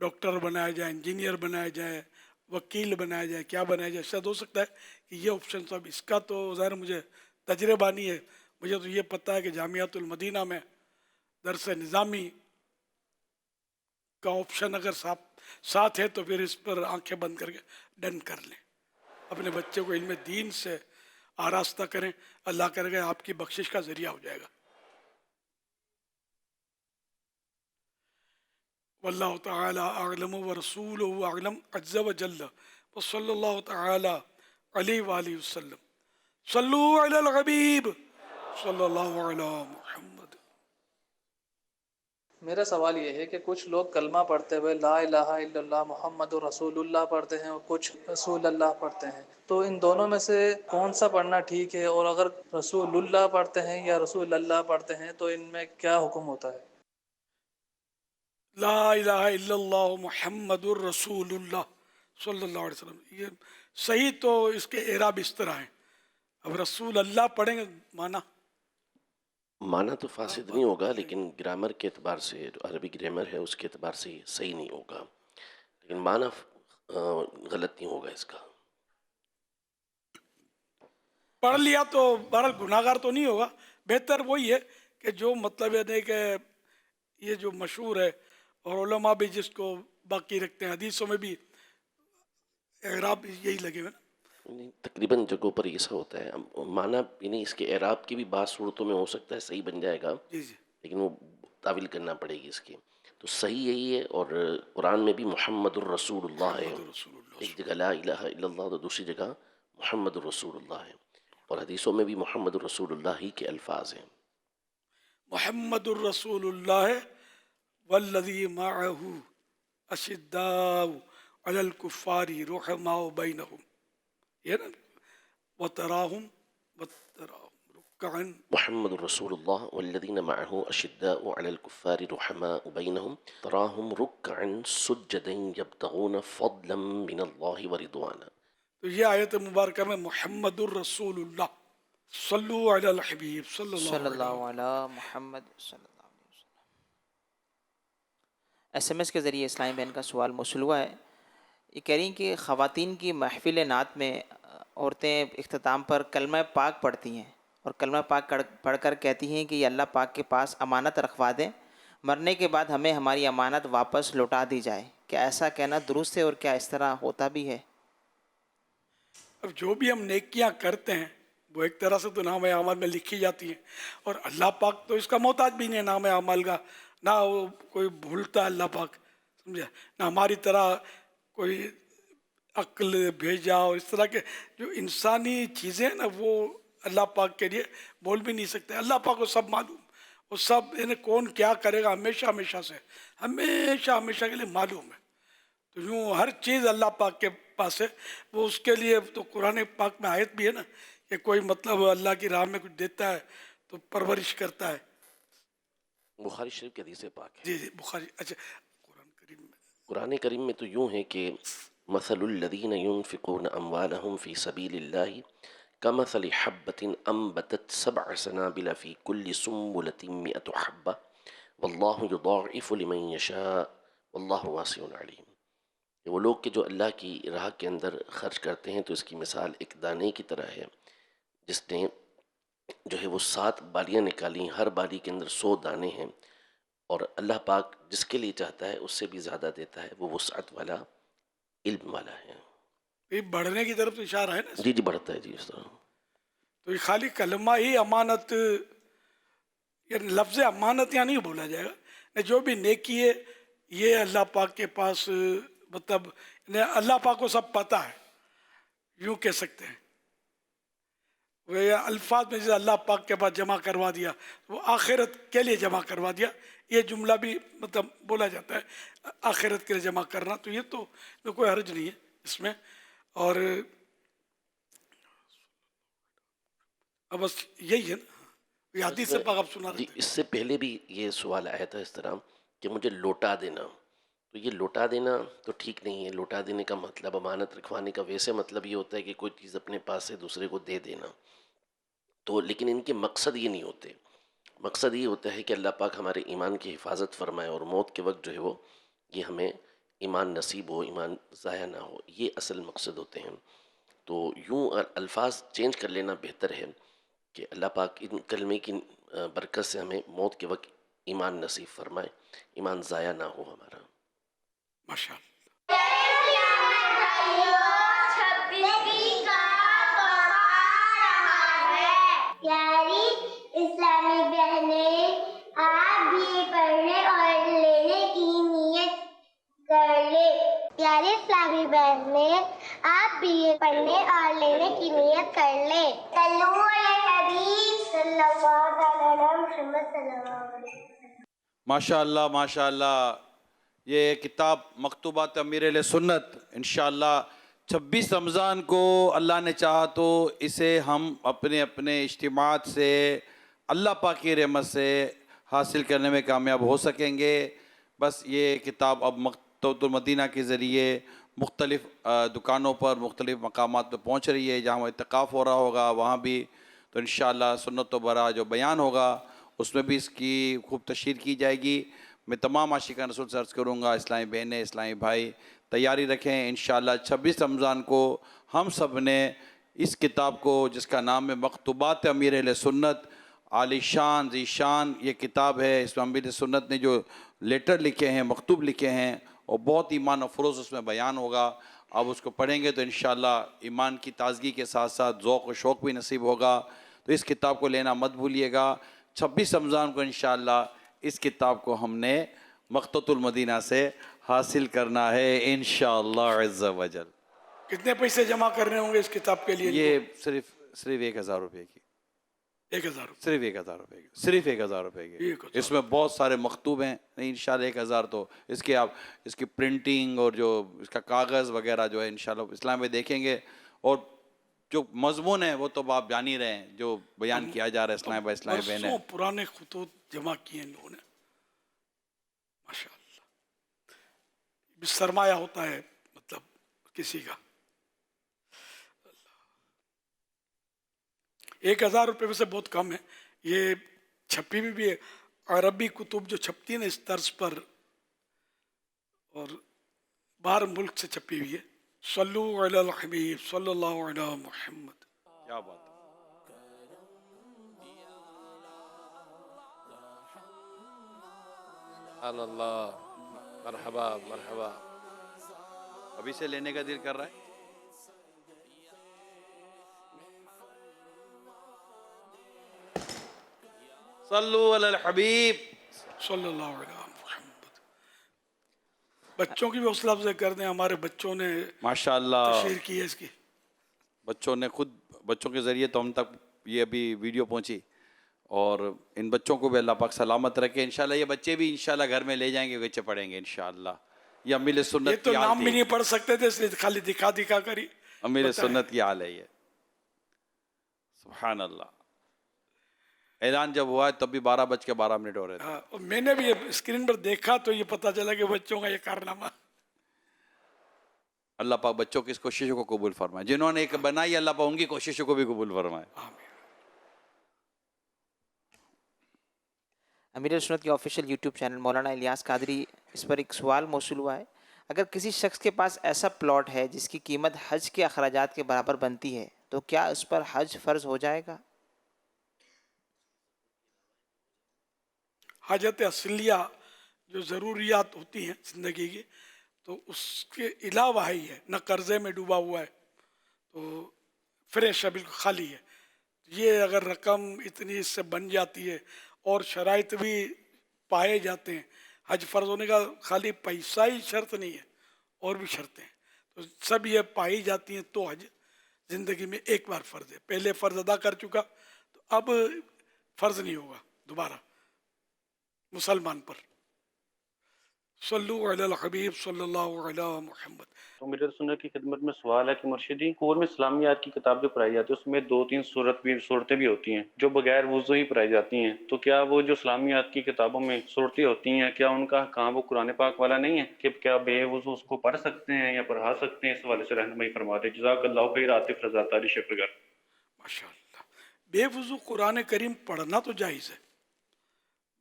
ڈاکٹر بنایا جائے، انجینئر بنایا جائے، وکیل بنایا جائے، کیا بنایا جائے. شاید ہو سکتا ہے کہ یہ آپشنس. اب اس کا تو ظاہر مجھے تجربہ نہیں ہے. مجھے تو یہ پتہ ہے کہ جامعۃ المدینہ میں درس نظامی کا آپشن اگر ساتھ ہے تو پھر اس پر آنکھیں بند کر کے ڈن کر لیں. اپنے بچے کو علم دین سے آراستہ کریں، اللہ کرے گا آپ کی بخشش کا ذریعہ ہو جائے گا. واللہ تعالی اعلم ورسولہ اعلم عز وجل وصلی اللہ تعالی علیہ وآلہ وسلم. صلو علی الحبیب صلی اللہ علی محمد. میرا سوال یہ ہے کہ کچھ لوگ کلمہ پڑھتے ہوئے لا الہ الا اللہ محمد رسول اللہ پڑھتے ہیں اور کچھ رسول اللہ پڑھتے ہیں، تو ان دونوں میں سے کون سا پڑھنا ٹھیک ہے؟ اور اگر رسول اللہ پڑھتے ہیں یا رسول اللہ پڑھتے ہیں تو ان میں کیا حکم ہوتا ہے؟ لا الہ الا اللہ محمد الرسول اللہ صلی اللہ علیہ وسلم، یہ صحیح تو اس کے اعراب اس طرح ہیں. اب رسول اللہ پڑھیں گے معنی تو فاسد نہیں ہوگا، لیکن گرامر کے اعتبار سے جو عربی گرامر ہے اس کے اعتبار سے صحیح نہیں ہوگا، لیکن معنی غلط نہیں ہوگا اس کا. پڑھ لیا تو بہرحال گناہ گار تو نہیں ہوگا. بہتر وہی ہے کہ جو مطلب ہے کہ یہ جو مشہور ہے اور علماء بھی جس کو باقی رکھتے ہیں، حدیثوں میں بھی اعراب یہی لگے ہوئے نا. تقریباً جگہوں پر ایسا ہوتا ہے. معنی یعنی اس کے اعراب کی بھی بعض صورتوں میں ہو سکتا ہے صحیح بن جائے گا، لیکن وہ تعویل کرنا پڑے گی اس کی. تو صحیح یہی ہے. اور قرآن میں بھی محمد الرسول اللہ ہے، ایک جگہ لا الہ الا اللہ تو دوسری جگہ محمد الرسول اللہ ہے. اور حدیثوں میں بھی محمد الرسول اللہ ہی کے الفاظ ہیں. محمد الرسول اللہ والذی معہ اشداء علی الکفار رحماء بینہم، یہ نا وتراہم رکعا. محمد الرسول اللہ والذین معہ اشداء علی الکفار رحماء بینہم تراہم رکعا سجدا یبتغون فضلا من اللہ ورضوانا. تو یہ آیت مبارکہ میں محمد الرسول اللہ صلو علی الحبیب صلی اللہ علی محمد صلی اللہ علیہ وسلم. SMS کے ذریعے اسلامی بہن کا سوال موصول ہوا ہے. یہ کہہ رہی ہیں کہ خواتین کی محفل نعت میں عورتیں اختتام پر کلمہ پاک پڑھتی ہیں اور کلمہ پاک پڑھ کر کہتی ہیں کہ یہ اللہ پاک کے پاس امانت رکھوا دیں، مرنے کے بعد ہمیں ہماری امانت واپس لوٹا دی جائے. کیا ایسا کہنا درست ہے اور کیا اس طرح ہوتا بھی ہے؟ اب جو بھی ہم نیکیاں کرتے ہیں وہ ایک طرح سے تو نام اعمال میں لکھی جاتی ہیں، اور اللہ پاک تو اس کا محتاج بھی نہیں ہے نام اعمال کا، نہ وہ کوئی بھولتا ہے اللہ پاک، سمجھا، نہ ہماری طرح کوئی عقل بھیجا. اور اس طرح کے جو انسانی چیزیں ہیں نا وہ اللہ پاک کے لیے بول بھی نہیں سکتے. اللہ پاک کو سب معلوم، وہ سب یعنی کون کیا کرے گا ہمیشہ سے ہمیشہ کے لیے معلوم ہے. تو یوں ہر چیز اللہ پاک کے پاس ہے. وہ اس کے لیے تو قرآن پاک میں آیت بھی ہے نا کہ کوئی مطلب اللہ کی راہ میں کچھ دیتا ہے تو پرورش کرتا ہے. بخاری شریف کے حدیث پاک ہے. جی بخاری. اچھا قرآن کریم میں تو یوں ہے کہ مثل الذین ينفقون اموالهم فی سبیل اللہ کمثل حبۃ انبتت 7 سنابل فی کل سنبلۃ 100 حبۃ واللہ یضاعف لمن یشاء واللہ واسع علیم، کہ وہ لوگ کہ جو اللہ کی راہ کے اندر خرچ کرتے ہیں تو اس کی مثال ایک دانے کی طرح ہے جس نے جو ہے وہ 7 بالیاں نکالی، ہر بالی کے اندر 100 دانے ہیں، اور اللہ پاک جس کے لیے چاہتا ہے اس سے بھی زیادہ دیتا ہے، وہ وسعت والا علم والا ہے۔ یہ بڑھنے کی طرف اشارہ ہے نا؟ جی جی بڑھتا ہے جی اس طرح۔ تو یہ خالی کلمہ ہی امانت، یعنی لفظ امانت یہاں نہیں بولا جائے گا، جو بھی نیکی ہے یہ اللہ پاک کے پاس، مطلب اللہ پاک کو سب پتہ ہے، یوں کہہ سکتے ہیں۔ وہ الفاظ میں جیسے اللہ پاک کے پاس جمع کروا دیا، وہ آخرت کے لیے جمع کروا دیا، یہ جملہ بھی مطلب بولا جاتا ہے آخرت کے لیے جمع کرنا، تو یہ تو کوئی حرج نہیں ہے اس میں۔ اور اب بس یہی ہے نا، یہ حدیث سے پاک آپ سنا رہے جی تھے۔ اس سے پہلے بھی یہ سوال آیا تھا اس طرح کہ مجھے لوٹا دینا، تو یہ لوٹا دینا تو ٹھیک نہیں ہے۔ لوٹا دینے کا مطلب امانت رکھوانے کا ویسے مطلب یہ ہوتا ہے کہ کوئی چیز اپنے پاس سے دوسرے کو دے دینا، تو لیکن ان کے مقصد یہ نہیں ہوتے۔ مقصد یہ ہوتا ہے کہ اللہ پاک ہمارے ایمان کی حفاظت فرمائے اور موت کے وقت جو ہے وہ یہ ہمیں ایمان نصیب ہو، ایمان ضائع نہ ہو، یہ اصل مقصد ہوتے ہیں۔ تو یوں الفاظ چینج کر لینا بہتر ہے کہ اللہ پاک ان کلمے کی برکت سے ہمیں موت کے وقت ایمان نصیب فرمائے، ایمان ضائع نہ ہو ہمارا۔ ماشاء اللہ۔ پیاری اسلامی بہنیں، آپ بھی پڑھنے اور لینے کی نیت کر لیں۔ پیاری اسلامی بہنیں، آپ بھی پڑھنے اور لینے کی نیت کر لیں۔ صلو علی الحبیب صلی اللہ علیہ محمد صلی اللہ علیہ وسلم۔ ماشاء اللہ ماشاء اللہ، یہ کتاب مکتوبات امیر اہل سنت انشاءاللہ 26 رمضان کو اللہ نے چاہا تو اسے ہم اپنے اپنے اجتماعات سے اللہ پاک کی رحمت سے حاصل کرنے میں کامیاب ہو سکیں گے۔ بس یہ کتاب اب مکتبۃ المدینہ کے ذریعے مختلف دکانوں پر، مختلف مقامات پہ پہنچ رہی ہے، جہاں اعتکاف ہو رہا ہوگا وہاں بھی، تو انشاءاللہ سنت و برا جو بیان ہوگا اس میں بھی اس کی خوب تشہیر کی جائے گی۔ میں تمام عاشقان رسول سے عرض کروں گا، اسلامی بہنیں، اسلامی بھائی تیاری رکھیں۔ انشاءاللہ 26 رمضان کو ہم سب نے اس کتاب کو، جس کا نام ہے مکتوبات امیر اہل سنت، عالی شان ذی شان یہ کتاب ہے، اس میں امیر سنت نے جو لیٹر لکھے ہیں، مکتوب لکھے ہیں، اور بہت ایمان افروز اس میں بیان ہوگا۔ اب اس کو پڑھیں گے تو انشاءاللہ ایمان کی تازگی کے ساتھ ساتھ ذوق و شوق بھی نصیب ہوگا۔ تو اس کتاب کو لینا مت بھولیے گا۔ 26 رمضان کو انشاءاللہ اس کتاب کو ہم نے مکتبۃ المدینہ سے حاصل کرنا ہے انشاءاللہ عز و جل۔ کتنے پیسے جمع کرنے ہوں گے اس کتاب کے لیے؟ یہ صرف 1000 روپے کی، 1000 صرف 1000 روپے کی، صرف 1000 روپے کی۔ اس میں بہت سارے مکتوب ہیں، نہیں انشاءاللہ 1000 تو اس کے آپ اس کی پرنٹنگ اور جو اس کا کاغذ وغیرہ جو ہے انشاءاللہ اسلام میں دیکھیں گے، اور جو مضمون ہے وہ تو آپ جان ہی رہے ہیں جو بیان کیا جا رہا ہے اسلام اسلامی بہنیں۔ برسوں پرانے خطوط جمع کیے ان لوگوں نے، ماشاء اللہ۔ سرمایہ ہوتا ہے مطلب کسی کا۔ 1000 روپے میں سے بہت کم ہے، یہ چھپی بھی ہے، عربی کتب جو چھپتی ہے نا اس طرز پر، اور باہر ملک سے چھپی ہوئی ہے۔ صلو علی الحبیب صلی اللہ علیہ محمد۔ کیا بات ہے۔ سبحان اللہ، مرحبا مرحبا۔ ابھی سے لینے کا دل کر رہا ہے۔ صلو علی الحبیب صلی اللہ علیہ محمد۔ بچوں کی بھی حوصلہ افزائی کر دیں، ہمارے بچوں نے ماشاءاللہ تشہیر کی ہے اس کی۔ بچوں نے خود، بچوں کے ذریعے تو ہم تک یہ ابھی ویڈیو پہنچی، اور ان بچوں کو بھی اللہ پاک سلامت رکھے۔ انشاءاللہ یہ بچے بھی انشاءاللہ گھر میں لے جائیں گے، بچے پڑھیں گے انشاءاللہ۔ یہ امیر یہ سنت تو کی نام حال بھی تھی، نہیں پڑھ سکتے تھے اس لیے خالی دکھا دکھا کر ہی امیر سنت کی حال ہے یہ۔ سبحان اللہ۔ اعلان جب ہوا ہے تب بھی 12:12 ہو رہے تھے۔ اور میں نے بھی اسکرین پر دیکھا تو یہ پتا چلا کہ بچوں کا یہ کارنامہ۔ اللہ پاک بچوں کی اس کوششوں کو قبول فرمائے، جنہوں نے ایک بنائی اللہ پاک ان کی کوششوں کو بھی قبول فرمائے۔ امیر سنت کے آفیشیل یوٹیوب چینل مولانا الیاس قادری، اس پر ایک سوال موصول ہوا ہے، اگر کسی شخص کے پاس ایسا پلاٹ ہے جس کی قیمت حج کے اخراجات کے برابر بنتی ہے تو کیا اس پر حج فرض ہو جائے گا؟ حاجت اصلیہ جو ضروریات ہوتی ہیں زندگی کی، تو اس کے علاوہ ہی ہے، نہ قرضے میں ڈوبا ہوا ہے، تو فریش ہے، بالکل خالی ہے. یہ اگر رقم اتنی اس سے بن جاتی ہے اور شرائط بھی پائے جاتے ہیں، حج فرض ہونے کا خالی پیسہ ہی شرط نہیں ہے، اور بھی شرطیں ہیں، تو سب یہ پائی جاتی ہیں تو حج زندگی میں ایک بار فرض ہے. پہلے فرض ادا کر چکا تو اب فرض نہیں ہوگا دوبارہ مسلمان پر. صلو علی الحبیب صلی اللہ علی محمد. تو میرے سنت کی خدمت میں سوال ہے کہ مرشدی اسکول میں اسلامیات کی کتاب جو پڑھائی جاتی ہے اس میں 2-3 صورتیں بھی ہوتی ہیں جو بغیر وضو ہی پڑھائی جاتی ہیں، تو کیا وہ جو اسلامیات کی کتابوں میں صورتیں ہوتی ہیں کیا ان کا کام وہ قرآن پاک والا نہیں ہے کہ کیا بے وضو اس کو پڑھ سکتے ہیں یا پڑھا سکتے ہیں؟ اس حوالے سے رہنمائی فرما دیں. جزاک اللہ خیر. عاطف رضا طاری شکر. ماشاء اللہ. بے وضو قرآن کریم پڑھنا تو جائز ہے،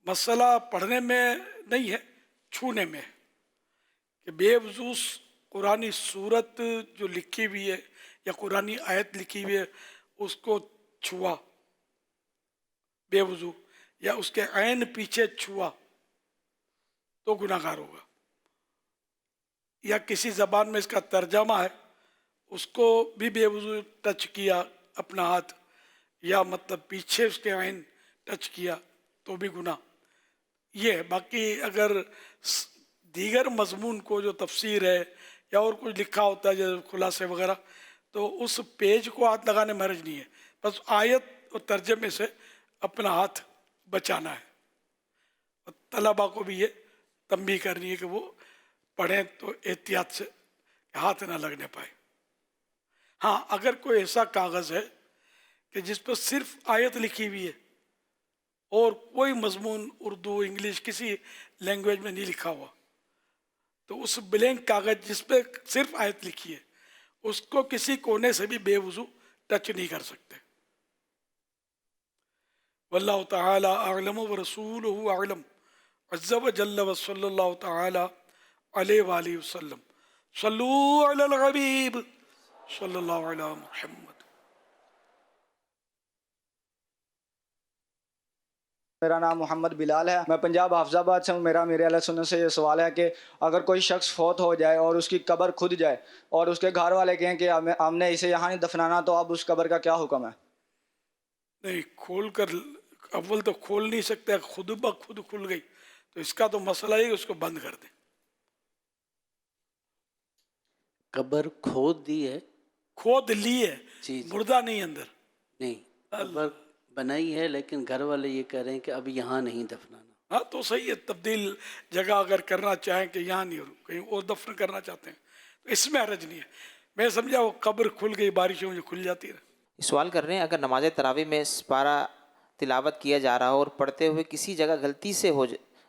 مسئلہ پڑھنے میں نہیں ہے، چھونے میں ہے کہ بے وضو قرآنی صورت جو لکھی ہوئی ہے یا قرآنی آیت لکھی ہوئی ہے اس کو چھوا بے وضو یا اس کے عین پیچھے چھوا تو گناہ گار ہوگا، یا کسی زبان میں اس کا ترجمہ ہے اس کو بھی بے وضو ٹچ کیا اپنا ہاتھ یا مطلب پیچھے اس کے عین ٹچ کیا تو بھی گناہ یہ ہے. باقی اگر دیگر مضمون کو جو تفسیر ہے یا اور کچھ لکھا ہوتا ہے جیسے خلاصے وغیرہ تو اس پیج کو ہاتھ لگانے میں حرج نہیں ہے، بس آیت اور ترجمے سے اپنا ہاتھ بچانا ہے. اور طلباء کو بھی یہ تنبیہ کرنی ہے کہ وہ پڑھیں تو احتیاط سے ہاتھ نہ لگنے پائے. ہاں اگر کوئی ایسا کاغذ ہے کہ جس پر صرف آیت لکھی ہوئی ہے اور کوئی مضمون اردو انگلش کسی لینگویج میں نہیں لکھا ہوا تو اس بلینک کاغذ جس پہ صرف آیت لکھی ہے اس کو کسی کونے سے بھی بے وضو ٹچ نہیں کر سکتے. واللہ تعالی اعلم ورسولہ اعلم عز وجل وصلی اللہ تعالی علیہ وآلہ وسلم. صلو علی الحبیب صلی اللہ علی محمد. میرا نام محمد بلال ہے، میں پنجاب حافظ آباد سے ہوں. میرا میرے اہل سنت سے یہ سوال ہے کہ اگر کوئی شخص فوت ہو جائے اور اس کی قبر کھد جائے اور اس کے گھر والے کہیں کہ ہم نے اسے یہاں نہیں دفنانا تو اب اس قبر کا کیا حکم ہے؟ نہیں کھول کر اول تو کھول نہیں سکتے، خود بخود کھل گئی تو اس کا تو مسئلہ ہی اس کو بند کر دیں. قبر کھود دی ہے، کھود لی ہے، جی مردہ نہیں اندر. نہیں قبر بنائی ہے لیکن گھر والے یہ کہہ رہے ہیں کہ اب یہاں نہیں دفنانا. ہاں تو صحیح ہے، تبدیل جگہ اگر کرنا چاہیں کہ یہاں نہیں کہیں اور دفن کرنا چاہتے ہیں تو اس میں حرج نہیں ہے. میں سمجھا وہ قبر کھل گئی بارشوں میں کھل جاتی ہے. سوال کر رہے ہیں اگر نماز تراویح میں سپارہ تلاوت کیا جا رہا ہو اور پڑھتے ہوئے کسی جگہ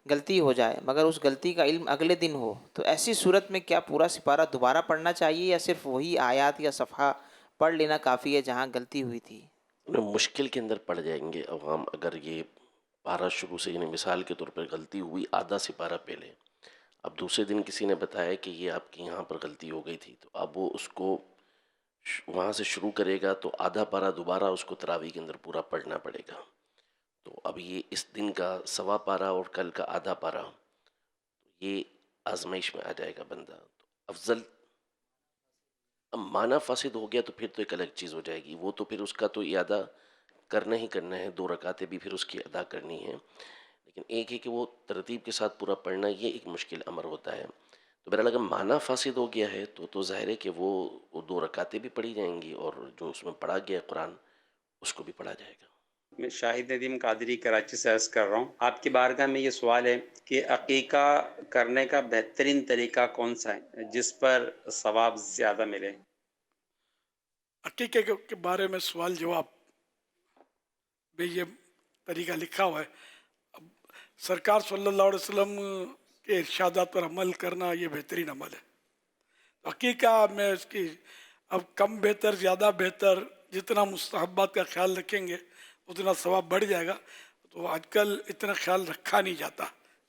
غلطی ہو جائے مگر اس غلطی کا علم اگلے دن ہو تو ایسی صورت میں کیا پورا سپارہ دوبارہ پڑھنا چاہیے یا صرف وہی آیات یا صفحہ پڑھ لینا کافی ہے جہاں غلطی ہوئی تھی؟ مشکل کے اندر پڑ جائیں گے عوام اگر یہ پارہ شروع سے، یعنی مثال کے طور پر غلطی ہوئی آدھا سپارہ پہلے، اب دوسرے دن کسی نے بتایا کہ یہ آپ کی یہاں پر غلطی ہو گئی تھی تو اب وہ اس کو وہاں سے شروع کرے گا تو آدھا پارہ دوبارہ اس کو تراویح کے اندر پورا پڑھنا پڑے گا. تو اب یہ اس دن کا سوا پارہ اور کل کا آدھا پارہ یہ آزمائش میں آ جائے گا بندہ. تو افضل اب معنی فاسد ہو گیا تو پھر تو ایک الگ چیز ہو جائے گی، وہ تو پھر اس کا تو اعادہ کرنا ہی کرنا ہے، 2 رکعتیں بھی پھر اس کی ادا کرنی ہے. لیکن ایک ہے کہ وہ ترتیب کے ساتھ پورا پڑھنا یہ ایک مشکل امر ہوتا ہے. تو بہرحال اگر معنی فاسد ہو گیا ہے تو ظاہر ہے کہ وہ 2 رکعتیں بھی پڑھی جائیں گی اور جو اس میں پڑھا گیا قرآن اس کو بھی پڑھا جائے گا. میں شاہد ندیم قادری کراچی سے عرض کر رہا ہوں. آپ کی بارگاہ میں یہ سوال ہے کہ عقیقہ کرنے کا بہترین طریقہ کون سا ہے جس پر ثواب زیادہ ملے؟ عقیقے کے بارے میں سوال جواب میں یہ طریقہ لکھا ہوا ہے. اب سرکار صلی اللہ علیہ وسلم کے ارشادات پر عمل کرنا یہ بہترین عمل ہے. عقیقہ میں اس کی اب کم بہتر زیادہ بہتر جتنا مستحبات کا خیال رکھیں گے اتنا ثواب بڑھ جائے گا. تو آج کل اتنا خیال رکھا نہیں جاتا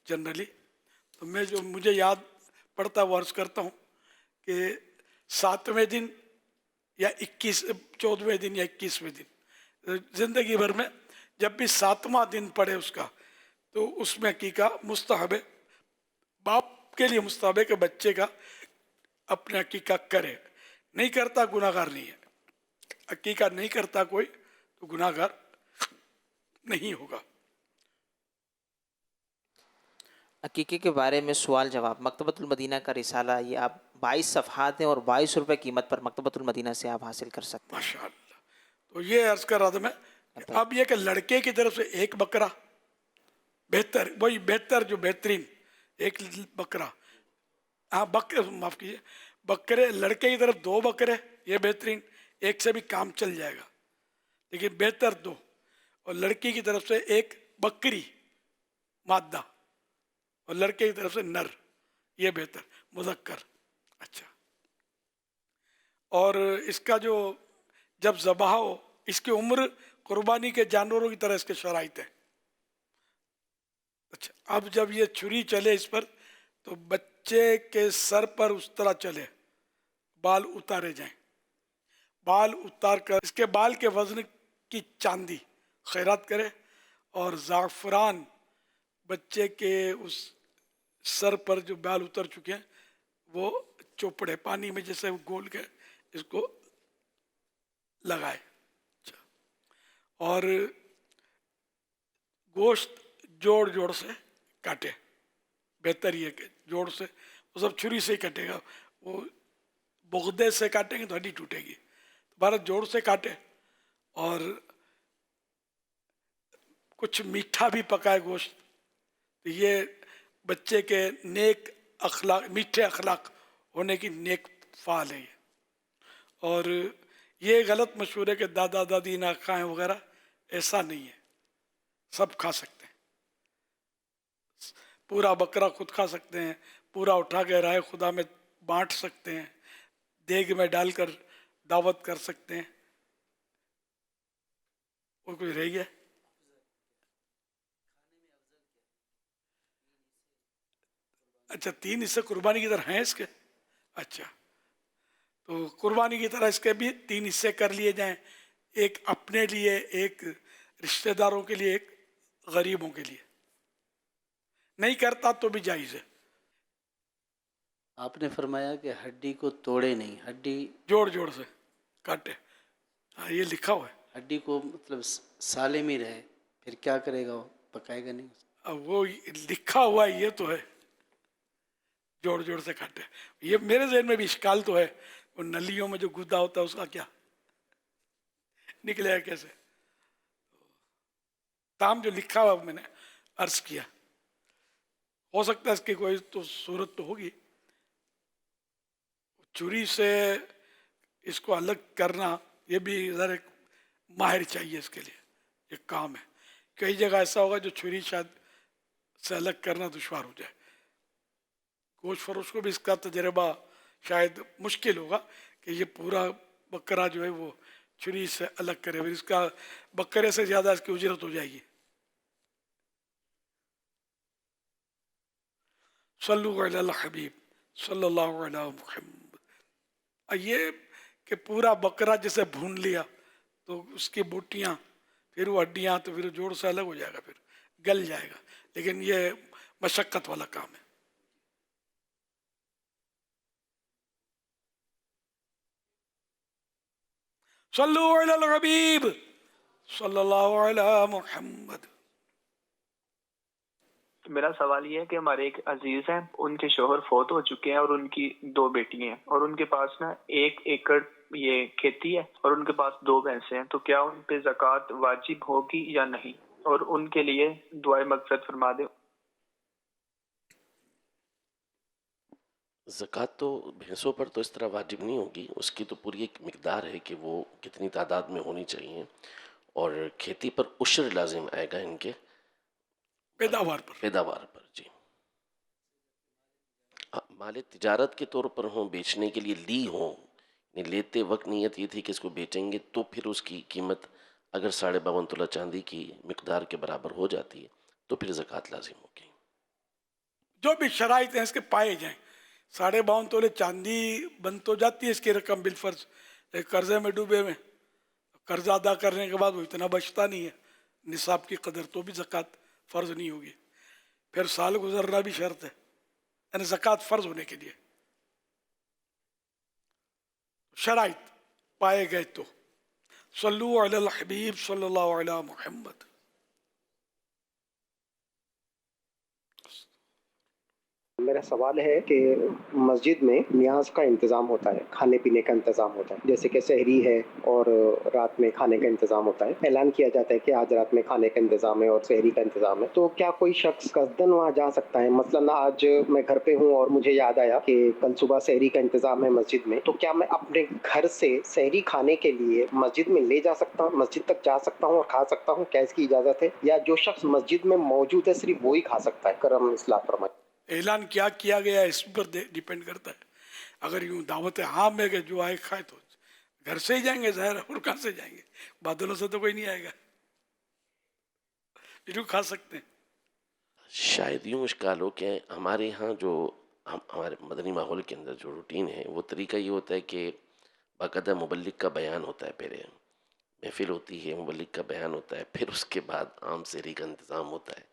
جنرلی. تو میں جو مجھے یاد پڑتا وہ عرض کرتا ہوں کہ 7ویں دن یا 14ویں دن یا 21ویں دن زندگی بھر میں جب بھی 7واں دن پڑے اس کا تو اس میں عقیقہ مستحب ہے. باپ کے لیے مستحب ہے کہ بچے کا اپنے عقیقہ کرے. نہیں کرتا گناہ گار نہیں ہے. عقیقہ نہیں کرتا کوئی تو گناہ گار نہیں ہوگا. عقیقے کے بارے میں سوال جواب مکتبۃ المدینہ کا رسالہ، یہ آپ 22 صفحات ہیں اور 22 روپے قیمت پر مکتبۃ المدینہ سے آپ حاصل کر سکتے ہیں. ماشاء اللہ. تو یہ عرض کر رہا تھا میں کہ اب یہ کہ لڑکے کی طرف سے ایک بکرا بہتر، وہی بہتر جو بہترین ایک بکرا، ہاں معاف کیجیے، بکرے لڑکے کی طرف 2 بکرے یہ بہترین، ایک سے بھی کام چل جائے گا لیکن بہتر 2، اور لڑکی کی طرف سے 1 بکری مادہ اور لڑکے کی طرف سے نر، یہ بہتر مذکر. اچھا. اور اس کا جو جب ذبح ہو اس کی عمر قربانی کے جانوروں کی طرح اس کے شرائط ہیں. اچھا. اب جب یہ چھری چلے اس پر تو بچے کے سر پر اس طرح چلے، بال اتارے جائیں، بال اتار کر اس کے بال کے وزن کی چاندی خیرات کرے اور زعفران بچے کے اس سر پر جو بال اتر چکے ہیں وہ چوپڑے پانی میں جیسے گول کے اس کو لگائے. اور گوشت جوڑ سے کاٹے. بہتر یہ کہ جوڑ سے، وہ سب چھری سے ہی کٹے گا، وہ بغدے سے کاٹیں گے تو ہڈی ٹوٹے گی. بھارت جوڑ سے کاٹے اور کچھ میٹھا بھی پکائے گوشت. تو یہ بچے کے نیک اخلاق، میٹھے اخلاق ہونے کی نیک فعال ہے یہ. اور یہ غلط مشہور ہے کہ دادا دادی نہ کھائیں وغیرہ، ایسا نہیں ہے. سب کھا سکتے ہیں. پورا بکرا خود کھا سکتے ہیں، پورا اٹھا کے رائے خدا میں بانٹ سکتے ہیں، دیگ میں ڈال کر دعوت کر سکتے ہیں. اور کچھ رہ گیا؟ اچھا 3 حصے قربانی کی طرح ہیں اس کے. اچھا. تو قربانی کی طرح اس کے بھی 3 حصے کر لیے جائیں، ایک اپنے لیے، ایک رشتہ داروں کے لیے، ایک غریبوں کے لیے. نہیں کرتا تو بھی جائز ہے. آپ نے فرمایا کہ ہڈی کو توڑے نہیں، ہڈی جوڑ سے کاٹے. ہاں یہ لکھا ہوا ہے. ہڈی کو مطلب سالم ہی رہے، پھر کیا کرے گا، وہ پکائے گا نہیں. وہ لکھا ہوا ہے، یہ تو ہے جوڑ سے کاٹے. یہ میرے ذہن میں بھی اشکال تو ہے، وہ نلیوں میں جو گدا ہوتا ہے اس کا کیا نکلے گا کیسے. تام جو لکھا ہوا میں نے عرض کیا، ہو سکتا ہے اس کی کوئی تو صورت تو ہوگی. چھری سے اس کو الگ کرنا یہ بھی ذرا ایک ماہر چاہیے اس کے لیے، یہ کام ہے. کئی جگہ ایسا ہوگا جو چھری شاید سے الگ کرنا دشوار ہو جائے. گوشت فروش کو بھی اس کا تجربہ شاید مشکل ہوگا کہ یہ پورا بکرا جو ہے وہ چھری سے الگ کرے، پھر اس کا بکرے سے زیادہ اس کی اجرت ہو جائے گی. صلو علی الحبیب صلی اللہ علیہ محمد. یہ کہ پورا بکرا جیسے بھون لیا تو اس کی بوٹیاں، پھر وہ ہڈیاں، تو پھر جوڑ سے الگ ہو جائے گا، پھر گل جائے گا. لیکن یہ مشقت والا کام ہے. صلو علی الحبیب صلی اللہ علی محمد. میرا سوال یہ ہے کہ ہمارے ایک عزیز ہیں، ان کے شوہر فوت ہو چکے ہیں اور ان کی 2 بیٹی ہیں، اور ان کے پاس نا 1 ایکڑ یہ کھیتی ہے اور ان کے پاس 2 بھینسیں ہیں. تو کیا ان پہ زکوٰۃ واجب ہوگی یا نہیں؟ اور ان کے لیے دعائے مغفرت فرما دیں. زکوٰۃ تو بھینسوں پر تو اس طرح واجب نہیں ہوگی، اس کی تو پوری ایک مقدار ہے کہ وہ کتنی تعداد میں ہونی چاہیے. اور کھیتی پر عشر لازم آئے گا ان کے پیداوار پر. جی مال تجارت کے طور پر ہوں، بیچنے کے لیے لی ہوں، لیتے وقت نیت یہ تھی کہ اس کو بیچیں گے تو پھر اس کی قیمت اگر 52.5 تولہ چاندی کی مقدار کے برابر ہو جاتی ہے تو پھر زکوٰۃ لازم ہوگی۔ جو بھی شرائط ہیں اس کے پائے جائیں، 52.5 تولے چاندی بن تو جاتی ہے اس کی رقم بالفرض، ایک قرضے میں ڈوبے میں، قرضہ ادا کرنے کے بعد وہ اتنا بچتا نہیں ہے نصاب کی قدر، تو بھی زکوٰۃ فرض نہیں ہوگی۔ پھر سال گزرنا بھی شرط ہے، یعنی زکوٰۃ فرض ہونے کے لیے شرائط پائے گئے تو۔ صلو علی الحبیب صلی اللہ علیہ محمد۔ میرا سوال ہے کہ مسجد میں نیاز کا انتظام ہوتا ہے، کھانے پینے کا انتظام ہوتا ہے، جیسے کہ سحری ہے اور رات میں کھانے کا انتظام ہوتا ہے، اعلان کیا جاتا ہے کہ آج رات میں کھانے کا انتظام ہے اور سحری کا انتظام ہے، تو کیا کوئی شخص قصدن وہاں جا سکتا ہے؟ مثلاً آج میں گھر پہ ہوں اور مجھے یاد آیا کہ کل صبح سحری کا انتظام ہے مسجد میں، تو کیا میں اپنے گھر سے سحری کھانے کے لیے مسجد میں لے جا سکتا ہوں، مسجد تک جا سکتا ہوں اور کھا سکتا ہوں؟ کیا اس کی اجازت ہے، یا جو شخص مسجد میں موجود ہے صرف وہی کھا سکتا ہے؟ کرم اصلاح فرمائیں۔ اعلان کیا گیا ہے اس پر ڈیپینڈ کرتا ہے۔ اگر یوں دعوت عام ہے کہ جو آئے کھائے تو گھر سے ہی جائیں گے، ظاہر ہے، اور کہاں سے جائیں گے؟ بادلوں سے تو کوئی نہیں آئے گا، جو کھا سکتے ہیں۔ شاید یوں اشکال ہو کہ ہمارے یہاں جو ہمارے مدنی ماحول کے اندر جو روٹین ہے وہ طریقہ یہ ہوتا ہے کہ باقاعدہ مبلغ کا بیان ہوتا ہے، پہلے محفل ہوتی ہے، مبلغ کا بیان ہوتا ہے، پھر اس کے بعد عام سحری کا انتظام ہوتا ہے۔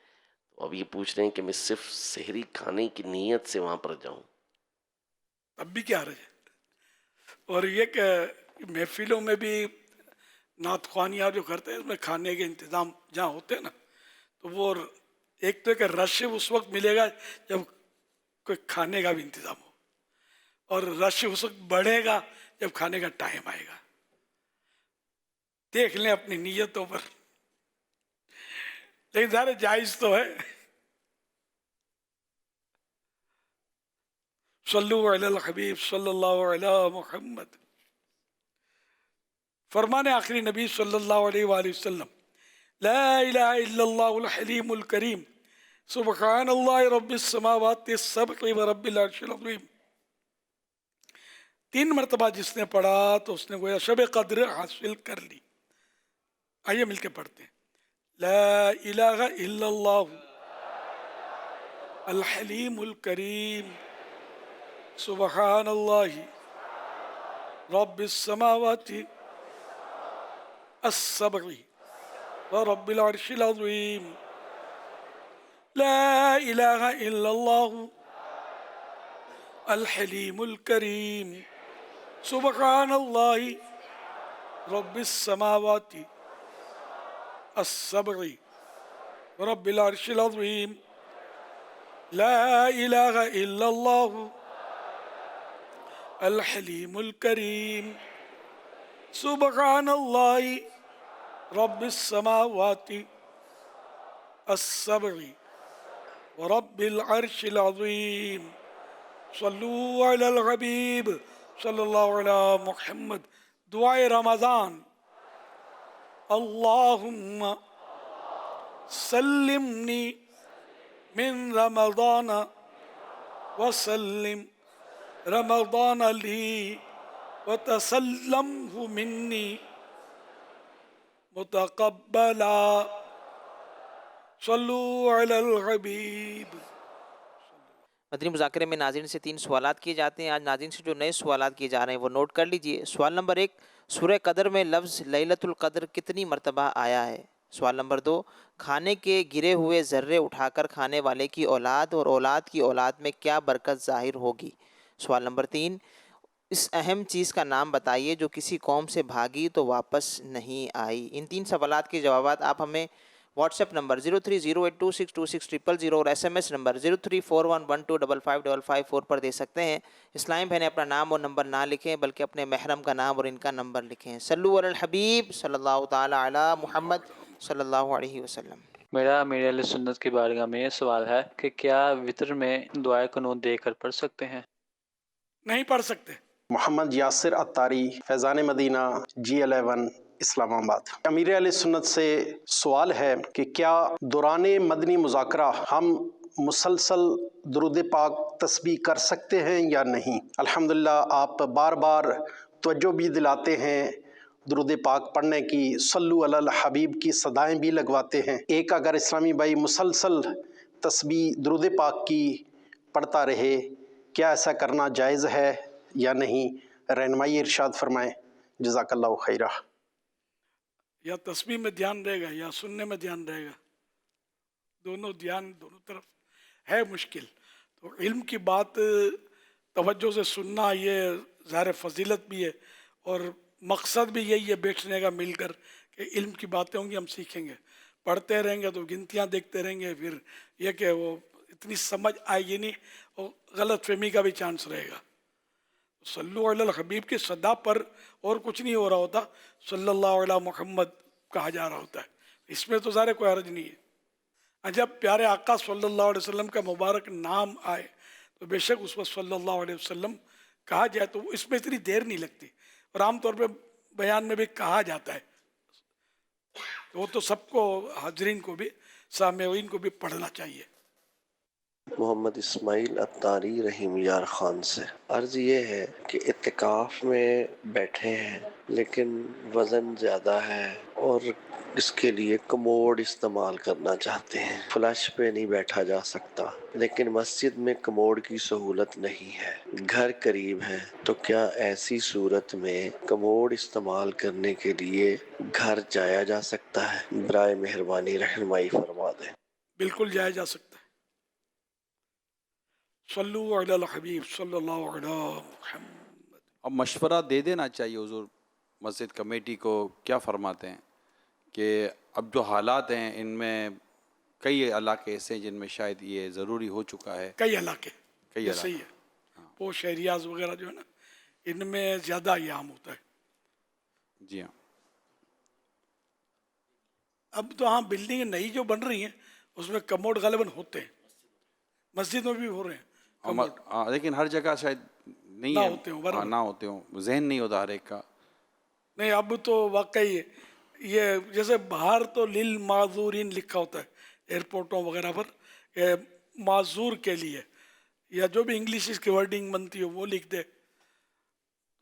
اب یہ پوچھ رہے ہیں کہ میں صرف سحری کھانے کی نیت سے وہاں پر جاؤں، اب بھی کیا رہے؟ اور یہ کہ محفلوں میں بھی نعت خوانیاں جو کرتے ہیں اس میں کھانے کے انتظام جہاں ہوتے ہیں نا، تو وہ ایک تو کہ رش اس وقت ملے گا جب کوئی کھانے کا بھی انتظام ہو، اور رش اس وقت بڑھے گا جب کھانے کا ٹائم آئے گا۔ دیکھ لیں اپنی نیتوں پر، لیکن ظاہر جائز تو ہے۔ صلو علی الحبیب صلی اللہ علیہ محمد۔ فرمان آخری نبی صلی اللہ علیہ وآلہ وسلم، لا الہ الا اللہ الحلیم الکریم سبحان اللہ رب السماوات السبع ورب العرش العظیم۔ 3 مرتبہ جس نے پڑھا تو اس نے گویا شب قدر حاصل کر لی۔ آئیے مل کے پڑھتے ہیں، لا الہ الا اللہ الحلیم الکریم سبحان اللہ رب السماوات السبع ورب العرش العظیم۔ لا الہ الا اللہ الحلیم الکریم سبحان اللہ رب السماوات السبع ورب العرش العظیم۔ لا الہ الا اللہ الحلیم الکریم سبحان اللہ رب السماوات السبع ورب العرش العظیم۔ صلو علی الحبیب صلی اللہ علیہ محمد۔ دعائے رمضان، اللہم سلمنی من رمضان وسلم رمضان لی وتسلمہ منی متقبلا۔ صلو علی الحبیب۔ مدنی مذاکرے میں ناظرین سے 3 سوالات کیے جاتے ہیں۔ آج ناظرین سے جو نئے سوالات کیے جا رہے ہیں وہ نوٹ کر لیجئے۔ سوال نمبر 1، سورہ قدر میں لفظ لیلۃ القدر کتنی مرتبہ آیا ہے؟ سوال نمبر 2، کھانے کے گرے ہوئے ذرے اٹھا کر کھانے والے کی اولاد اور اولاد کی اولاد میں کیا برکت ظاہر ہوگی؟ سوال نمبر 3، اس اہم چیز کا نام بتائیے جو کسی قوم سے بھاگی تو واپس نہیں آئی۔ ان 3 سوالات کے جوابات آپ ہمیں واٹس ایپ نمبر 0308262600 اور SMS نمبر 0341125555 پر دے سکتے ہیں۔ اسلامی بہنیں اپنا نام اور نمبر نہ لکھیں بلکہ اپنے محرم کا نام اور ان کا نمبر لکھیں۔ صلو علی الحبیب صلی اللہ تعالی علی محمد صلی اللہ علیہ وسلم۔ میرا امیر اہل سنت کی بارگاہ میں یہ سوال ہے کہ کیا وطر میں دعائے قنوت دے کر پڑھ سکتے ہیں؟ نہیں پڑھ سکتے۔ محمد یاسر عطاری، فیضان مدینہ، G11 اسلام آباد۔ امیر اہل سنت سے سوال ہے کہ کیا دوران مدنی مذاکرہ ہم مسلسل درود پاک تسبیح کر سکتے ہیں یا نہیں؟ الحمدللہ آپ بار بار توجہ بھی دلاتے ہیں درود پاک پڑھنے کی، صلو علی الحبیب کی صدائیں بھی لگواتے ہیں۔ ایک اگر اسلامی بھائی مسلسل تسبیح درود پاک کی پڑھتا رہے، کیا ایسا کرنا جائز ہے یا نہیں؟ رہنمائی ارشاد فرمائیں، جزاک اللہ خیرہ۔ یا تسبیح میں دھیان رہے گا یا سننے میں دھیان رہے گا، دونوں دھیان دونوں طرف ہے مشکل۔ تو علم کی بات توجہ سے سننا یہ ظاہر فضیلت بھی ہے، اور مقصد بھی یہی ہے بیٹھنے کا مل کر کہ علم کی باتیں ہوں گی، ہم سیکھیں گے۔ پڑھتے رہیں گے تو گنتیاں دیکھتے رہیں گے، پھر یہ کہ وہ اتنی سمجھ آئے گی نہیں، اور غلط فہمی کا بھی چانس رہے گا۔ صلو علی الحبیب کی صدا پر اور کچھ نہیں ہو رہا ہوتا، صلی اللہ علیہ محمد کہا جا رہا ہوتا ہے، اس میں تو ظاہر کوئی حرج نہیں ہے۔ جب پیارے آقا صلی اللہ علیہ وسلم کا مبارک نام آئے تو بے شک اس پر صلی اللہ علیہ وسلم کہا جائے تو اس میں اتنی دیر نہیں لگتی، اور عام طور پہ بیان میں بھی کہا جاتا ہے، وہ تو سب کو، حاضرین کو بھی، سامعین کو بھی پڑھنا چاہیے۔ محمد اسماعیل اتاری رحیم یار خان سے عرض یہ ہے کہ اعتکاف میں بیٹھے ہیں لیکن وزن زیادہ ہے اور اس کے لیے کموڈ استعمال کرنا چاہتے ہیں۔ فلش پہ نہیں بیٹھا جا سکتا، لیکن مسجد میں کموڈ کی سہولت نہیں ہے، گھر قریب ہے، تو کیا ایسی صورت میں کموڈ استعمال کرنے کے لیے گھر جایا جا سکتا ہے؟ برائے مہربانی رہنمائی فرما دیں۔ بالکل جایا جا سکتا ہے۔ صلو علی الحبیب صلی اللہ علیہ محمد۔ اب مشورہ دے دینا چاہیے حضور مسجد کمیٹی کو، کیا فرماتے ہیں کہ اب جو حالات ہیں ان میں کئی علاقے ایسے ہیں جن میں شاید یہ ضروری ہو چکا ہے، کئی علاقے کئی یہ صحیح ہے، پوش ایریاز وغیرہ جو ہے نا، ان میں زیادہ یہ عام ہوتا ہے۔ جی ہاں، اب تو ہاں بلڈنگ نئی جو بن رہی ہیں اس میں کموڈ غالباً ہوتے ہیں، مسجد میں بھی ہو رہے ہیں کموڈ، لیکن ہر جگہ شاید نہیں نہ ہے، ہوتے ہوں، برابر۔ نہ ہوتے ہوں، ذہن نہیں ہوتا ہر ایک کا۔ نہیں اب تو واقعی یہ جیسے باہر تو للمعذورین لکھا ہوتا ہے ایئرپورٹوں وغیرہ پر، کہ معذور کے لیے، یا جو بھی انگلش اس کی ورڈنگ بنتی ہے وہ لکھ دے،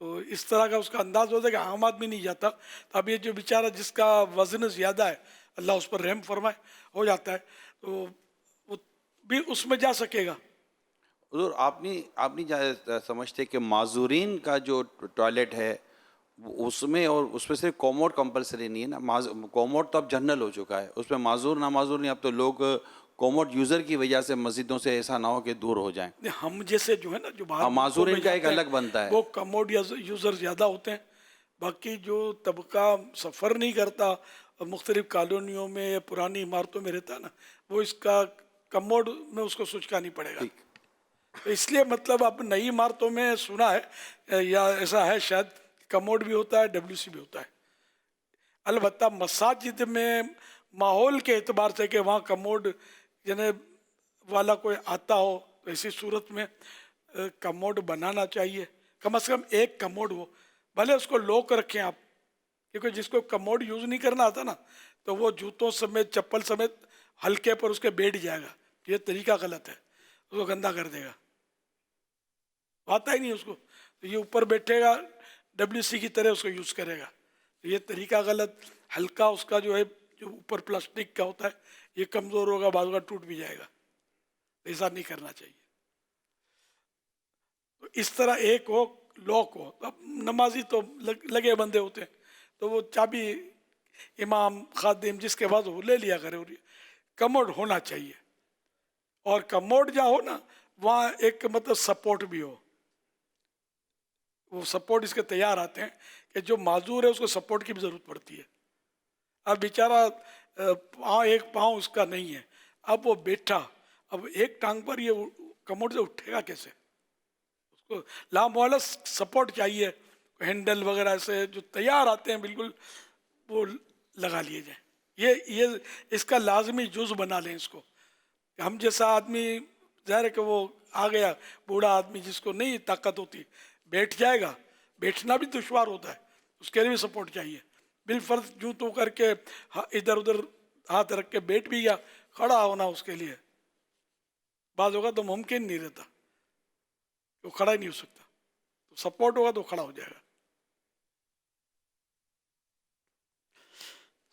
تو اس طرح کا اس کا انداز ہوتا ہے کہ عام آدمی نہیں جاتا۔ تو اب یہ جو بیچارہ جس کا وزن زیادہ ہے، اللہ اس پر رحم فرمائے، ہو جاتا ہے، تو وہ بھی اس میں جا سکے گا۔ حضور آپ نہیں سمجھتے کہ معذورین کا جو ٹوائلٹ ہے اس میں، اور اس میں صرف کوموڈ کمپلسری نہیں ہے نا، کوموڈ تو اب جنرل ہو چکا ہے، اس میں معذور نہ معذور نہیں، اب تو لوگ کوموڈ یوزر کی وجہ سے مسجدوں سے ایسا نہ ہو کہ دور ہو جائیں۔ ہم جیسے جو ہے نا جو باہر معذورین کا ایک الگ بنتا ہے، وہ کموڈ یوزر زیادہ ہوتے ہیں، باقی جو طبقہ سفر نہیں کرتا، مختلف کالونیوں میں یا پرانی عمارتوں میں رہتا ہے نا، وہ اس کا کموڈ میں اس کو سوچ کا نہیں پڑے گا۔ تو اس لیے مطلب اب نئی عمارتوں میں سنا ہے یا ایسا ہے شاید، کموڈ بھی ہوتا ہے، ڈبلیو سی بھی ہوتا ہے۔ البتہ مساجد میں ماحول کے اعتبار سے کہ وہاں کموڈ یعنی والا کوئی آتا ہو، تو ایسی صورت میں کموڈ بنانا چاہیے، کم از کم ایک کموڈ ہو، بھلے اس کو لوک رکھیں آپ، کیونکہ جس کو کموڈ یوز نہیں کرنا آتا نا، تو وہ جوتوں سمیت چپل سمیت ہلکے پر اس کے بیٹھ جائے گا، یہ طریقہ غلط ہے، اس کو گندا کر دے گا، آتا ہی نہیں اس کو، تو یہ اوپر بیٹھے گا ڈبلیو سی کی طرح اس کو یوز کرے گا، تو یہ طریقہ غلط۔ ہلکا اس کا جو ہے جو اوپر پلاسٹک کا ہوتا ہے یہ کمزور ہوگا، بعض کا ٹوٹ بھی جائے گا، ایسا نہیں کرنا چاہیے۔ تو اس طرح ایک ہو، لوک ہو، اب نمازی تو لگے بندے ہوتے ہیں، تو وہ چابی امام خادم جس کے بعد وہ لے لیا کرے، اور کموڈ ہونا چاہیے، اور کموڈ جہاں ہو نا وہاں ایک مطلب سپورٹ بھی ہو، وہ سپورٹ اس کے تیار آتے ہیں کہ جو معذور ہے اس کو سپورٹ کی بھی ضرورت پڑتی ہے۔ اب بیچارہ ایک پاؤں اس کا نہیں ہے، اب وہ بیٹھا، اب ایک ٹانگ پر یہ کموڈ سے اٹھے گا کیسے؟ اس کو لامحالہ سپورٹ چاہیے، ہینڈل وغیرہ سے جو تیار آتے ہیں بالکل وہ لگا لیے جائیں۔ یہ اس کا لازمی جز بنا لیں اس کو۔ ہم جیسا آدمی ظاہر ہے کہ وہ آ گیا بوڑھا آدمی جس کو نہیں طاقت ہوتی، بیٹھ جائے گا، بیٹھنا بھی دشوار ہوتا ہے، اس کے لیے بھی سپورٹ چاہیے۔ بالفرض یوں تو کر کے ادھر ادھر ہاتھ رکھ کے بیٹھ بھی گیا، کھڑا ہونا اس کے لیے بعض ہوگا تو ممکن نہیں رہتا، وہ کھڑا ہی نہیں ہو سکتا، تو سپورٹ ہوگا تو کھڑا ہو جائے گا۔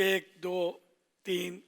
1 2 3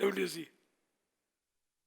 WC,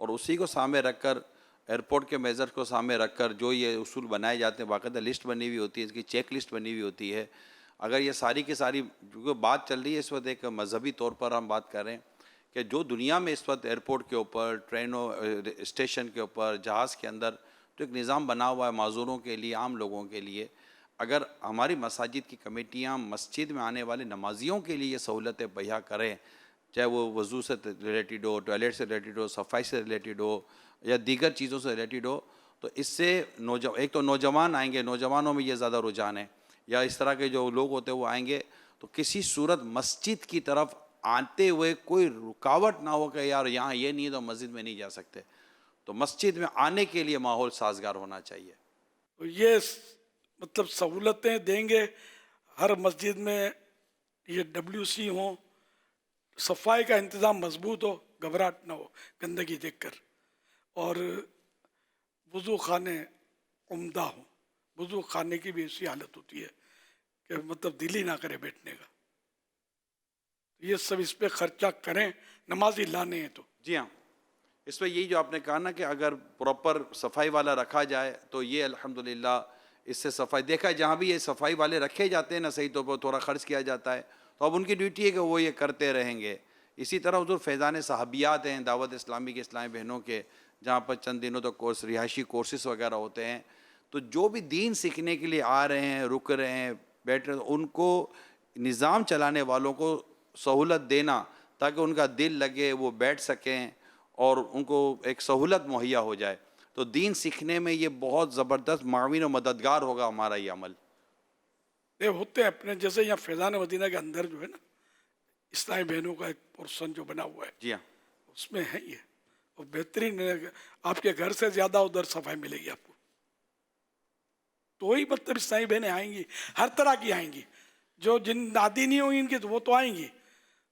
اور اسی کو سامنے رکھ کر ایئرپورٹ کے میزر کو سامنے رکھ کر جو یہ اصول بنائے جاتے ہیں، باقاعدہ لسٹ بنی ہوئی ہوتی ہے، اس کی چیک لسٹ بنی ہوئی ہوتی ہے. اگر یہ ساری کی ساری کیونکہ بات چل رہی ہے اس وقت ایک مذہبی طور پر ہم بات کر رہے ہیں کہ جو دنیا میں اس وقت ایئرپورٹ کے اوپر، ٹرینوں اسٹیشن کے اوپر، جہاز کے اندر جو ایک نظام بنا ہوا ہے معذوروں کے لیے، عام لوگوں کے لیے، اگر ہماری مساجد کی کمیٹیاں مسجد میں آنے والے نمازیوں کے لیے یہ سہولتیں مہیا کریں، چاہے وہ وضو سے ریلیٹڈ ہو، ٹوائلٹ سے ریلیٹڈ ہو، صفائی سے ریلیٹڈ ہو یا دیگر چیزوں سے ریلیٹڈ ہو، تو اس سے ایک تو نوجوان آئیں گے، نوجوانوں میں یہ زیادہ رجحان ہے، یا اس طرح کے جو لوگ ہوتے ہیں وہ آئیں گے، تو کسی صورت مسجد کی طرف آتے ہوئے کوئی رکاوٹ نہ ہو کہ یار یہاں یہ نہیں ہے تو مسجد میں نہیں جا سکتے. تو مسجد میں آنے کے لیے ماحول سازگار ہونا چاہیے. یہ مطلب سہولتیں دیں گے ہر مسجد میں، یہ WC ہوں، صفائی کا انتظام مضبوط ہو، گھبراہٹ نہ ہو گندگی دیکھ کر، اور وضو خانے عمدہ ہوں. وضو خانے کی بھی ایسی حالت ہوتی ہے کہ مطلب دل ہی نہ کرے بیٹھنے کا. یہ سب اس پہ خرچہ کریں، نمازی لانے ہیں تو. جی ہاں، اس پہ یہی جو آپ نے کہا نا کہ اگر پراپر صفائی والا رکھا جائے تو یہ الحمدللہ اس سے صفائی دیکھا ہے، جہاں بھی یہ صفائی والے رکھے جاتے ہیں نا صحیح طور پر تھوڑا خرچ کیا جاتا ہے، تو اب ان کی ڈیوٹی ہے کہ وہ یہ کرتے رہیں گے. اسی طرح حضور فیضان صحابیات ہیں دعوت اسلامی کے اسلامی بہنوں کے، جہاں پر چند دنوں تک کورس، رہائشی کورسز وغیرہ ہوتے ہیں، تو جو بھی دین سیکھنے کے لیے آ رہے ہیں، رک رہے ہیں، بیٹھ رہے ہیں، ان کو نظام چلانے والوں کو سہولت دینا تاکہ ان کا دل لگے، وہ بیٹھ سکیں اور ان کو ایک سہولت مہیا ہو جائے. تو دین سیکھنے میں یہ بہت زبردست معاون و مددگار ہوگا ہمارا یہ عمل. یہ ہوتے ہیں اپنے جیسے یہاں فیضان مدینہ کے اندر جو ہے نا اسلامی بہنوں کا ایک پورشن جو بنا ہوا ہے، جی ہاں، اس میں ہے یہ، اور بہترین ہے. آپ کے گھر سے زیادہ ادھر صفائی ملے گی آپ کو. تو وہی مطلب اسلامی بہنیں آئیں گی، ہر طرح کی آئیں گی. جو جن عادی نہیں ہوگی ان کی تو وہ تو آئیں گی،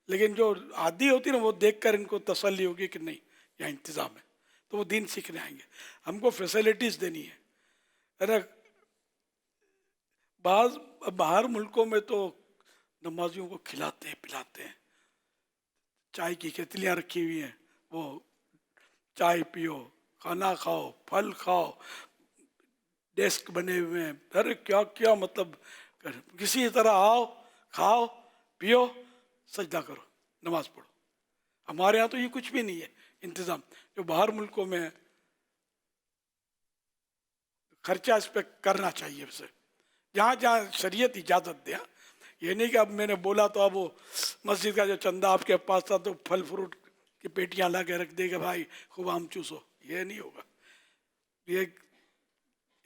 لیکن جو عادی ہوتی نا وہ دیکھ کر ان کو تسلی ہوگی کہ نہیں یہاں انتظام ہے، تو وہ دین سیکھنے آئیں گے. ہم کو فیسلٹیز دینی ہے. ارے بعض باہر ملکوں میں تو نمازیوں کو کھلاتے ہیں پلاتے ہیں، چائے کی کیتلیاں رکھی ہوئی ہیں، وہ چائے پیو، کھانا کھاؤ، پھل کھاؤ، ڈیسک بنے ہوئے ہیں. ارے کیا کیا مطلب، کسی طرح آؤ، کھاؤ، پیو، سجدہ کرو، نماز پڑھو. ہمارے ہاں تو یہ کچھ بھی نہیں ہے انتظام. جو باہر ملکوں میں خرچہ اس پہ کرنا چاہیے اسے، جہاں جہاں شریعت اجازت دیا. یہ نہیں کہ اب میں نے بولا تو اب وہ مسجد کا جو چندہ آپ کے پاس تھا تو پھل فروٹ کی پیٹیاں لا کے رکھ دے گا بھائی خوب آم چوسو. یہ نہیں ہوگا. یہ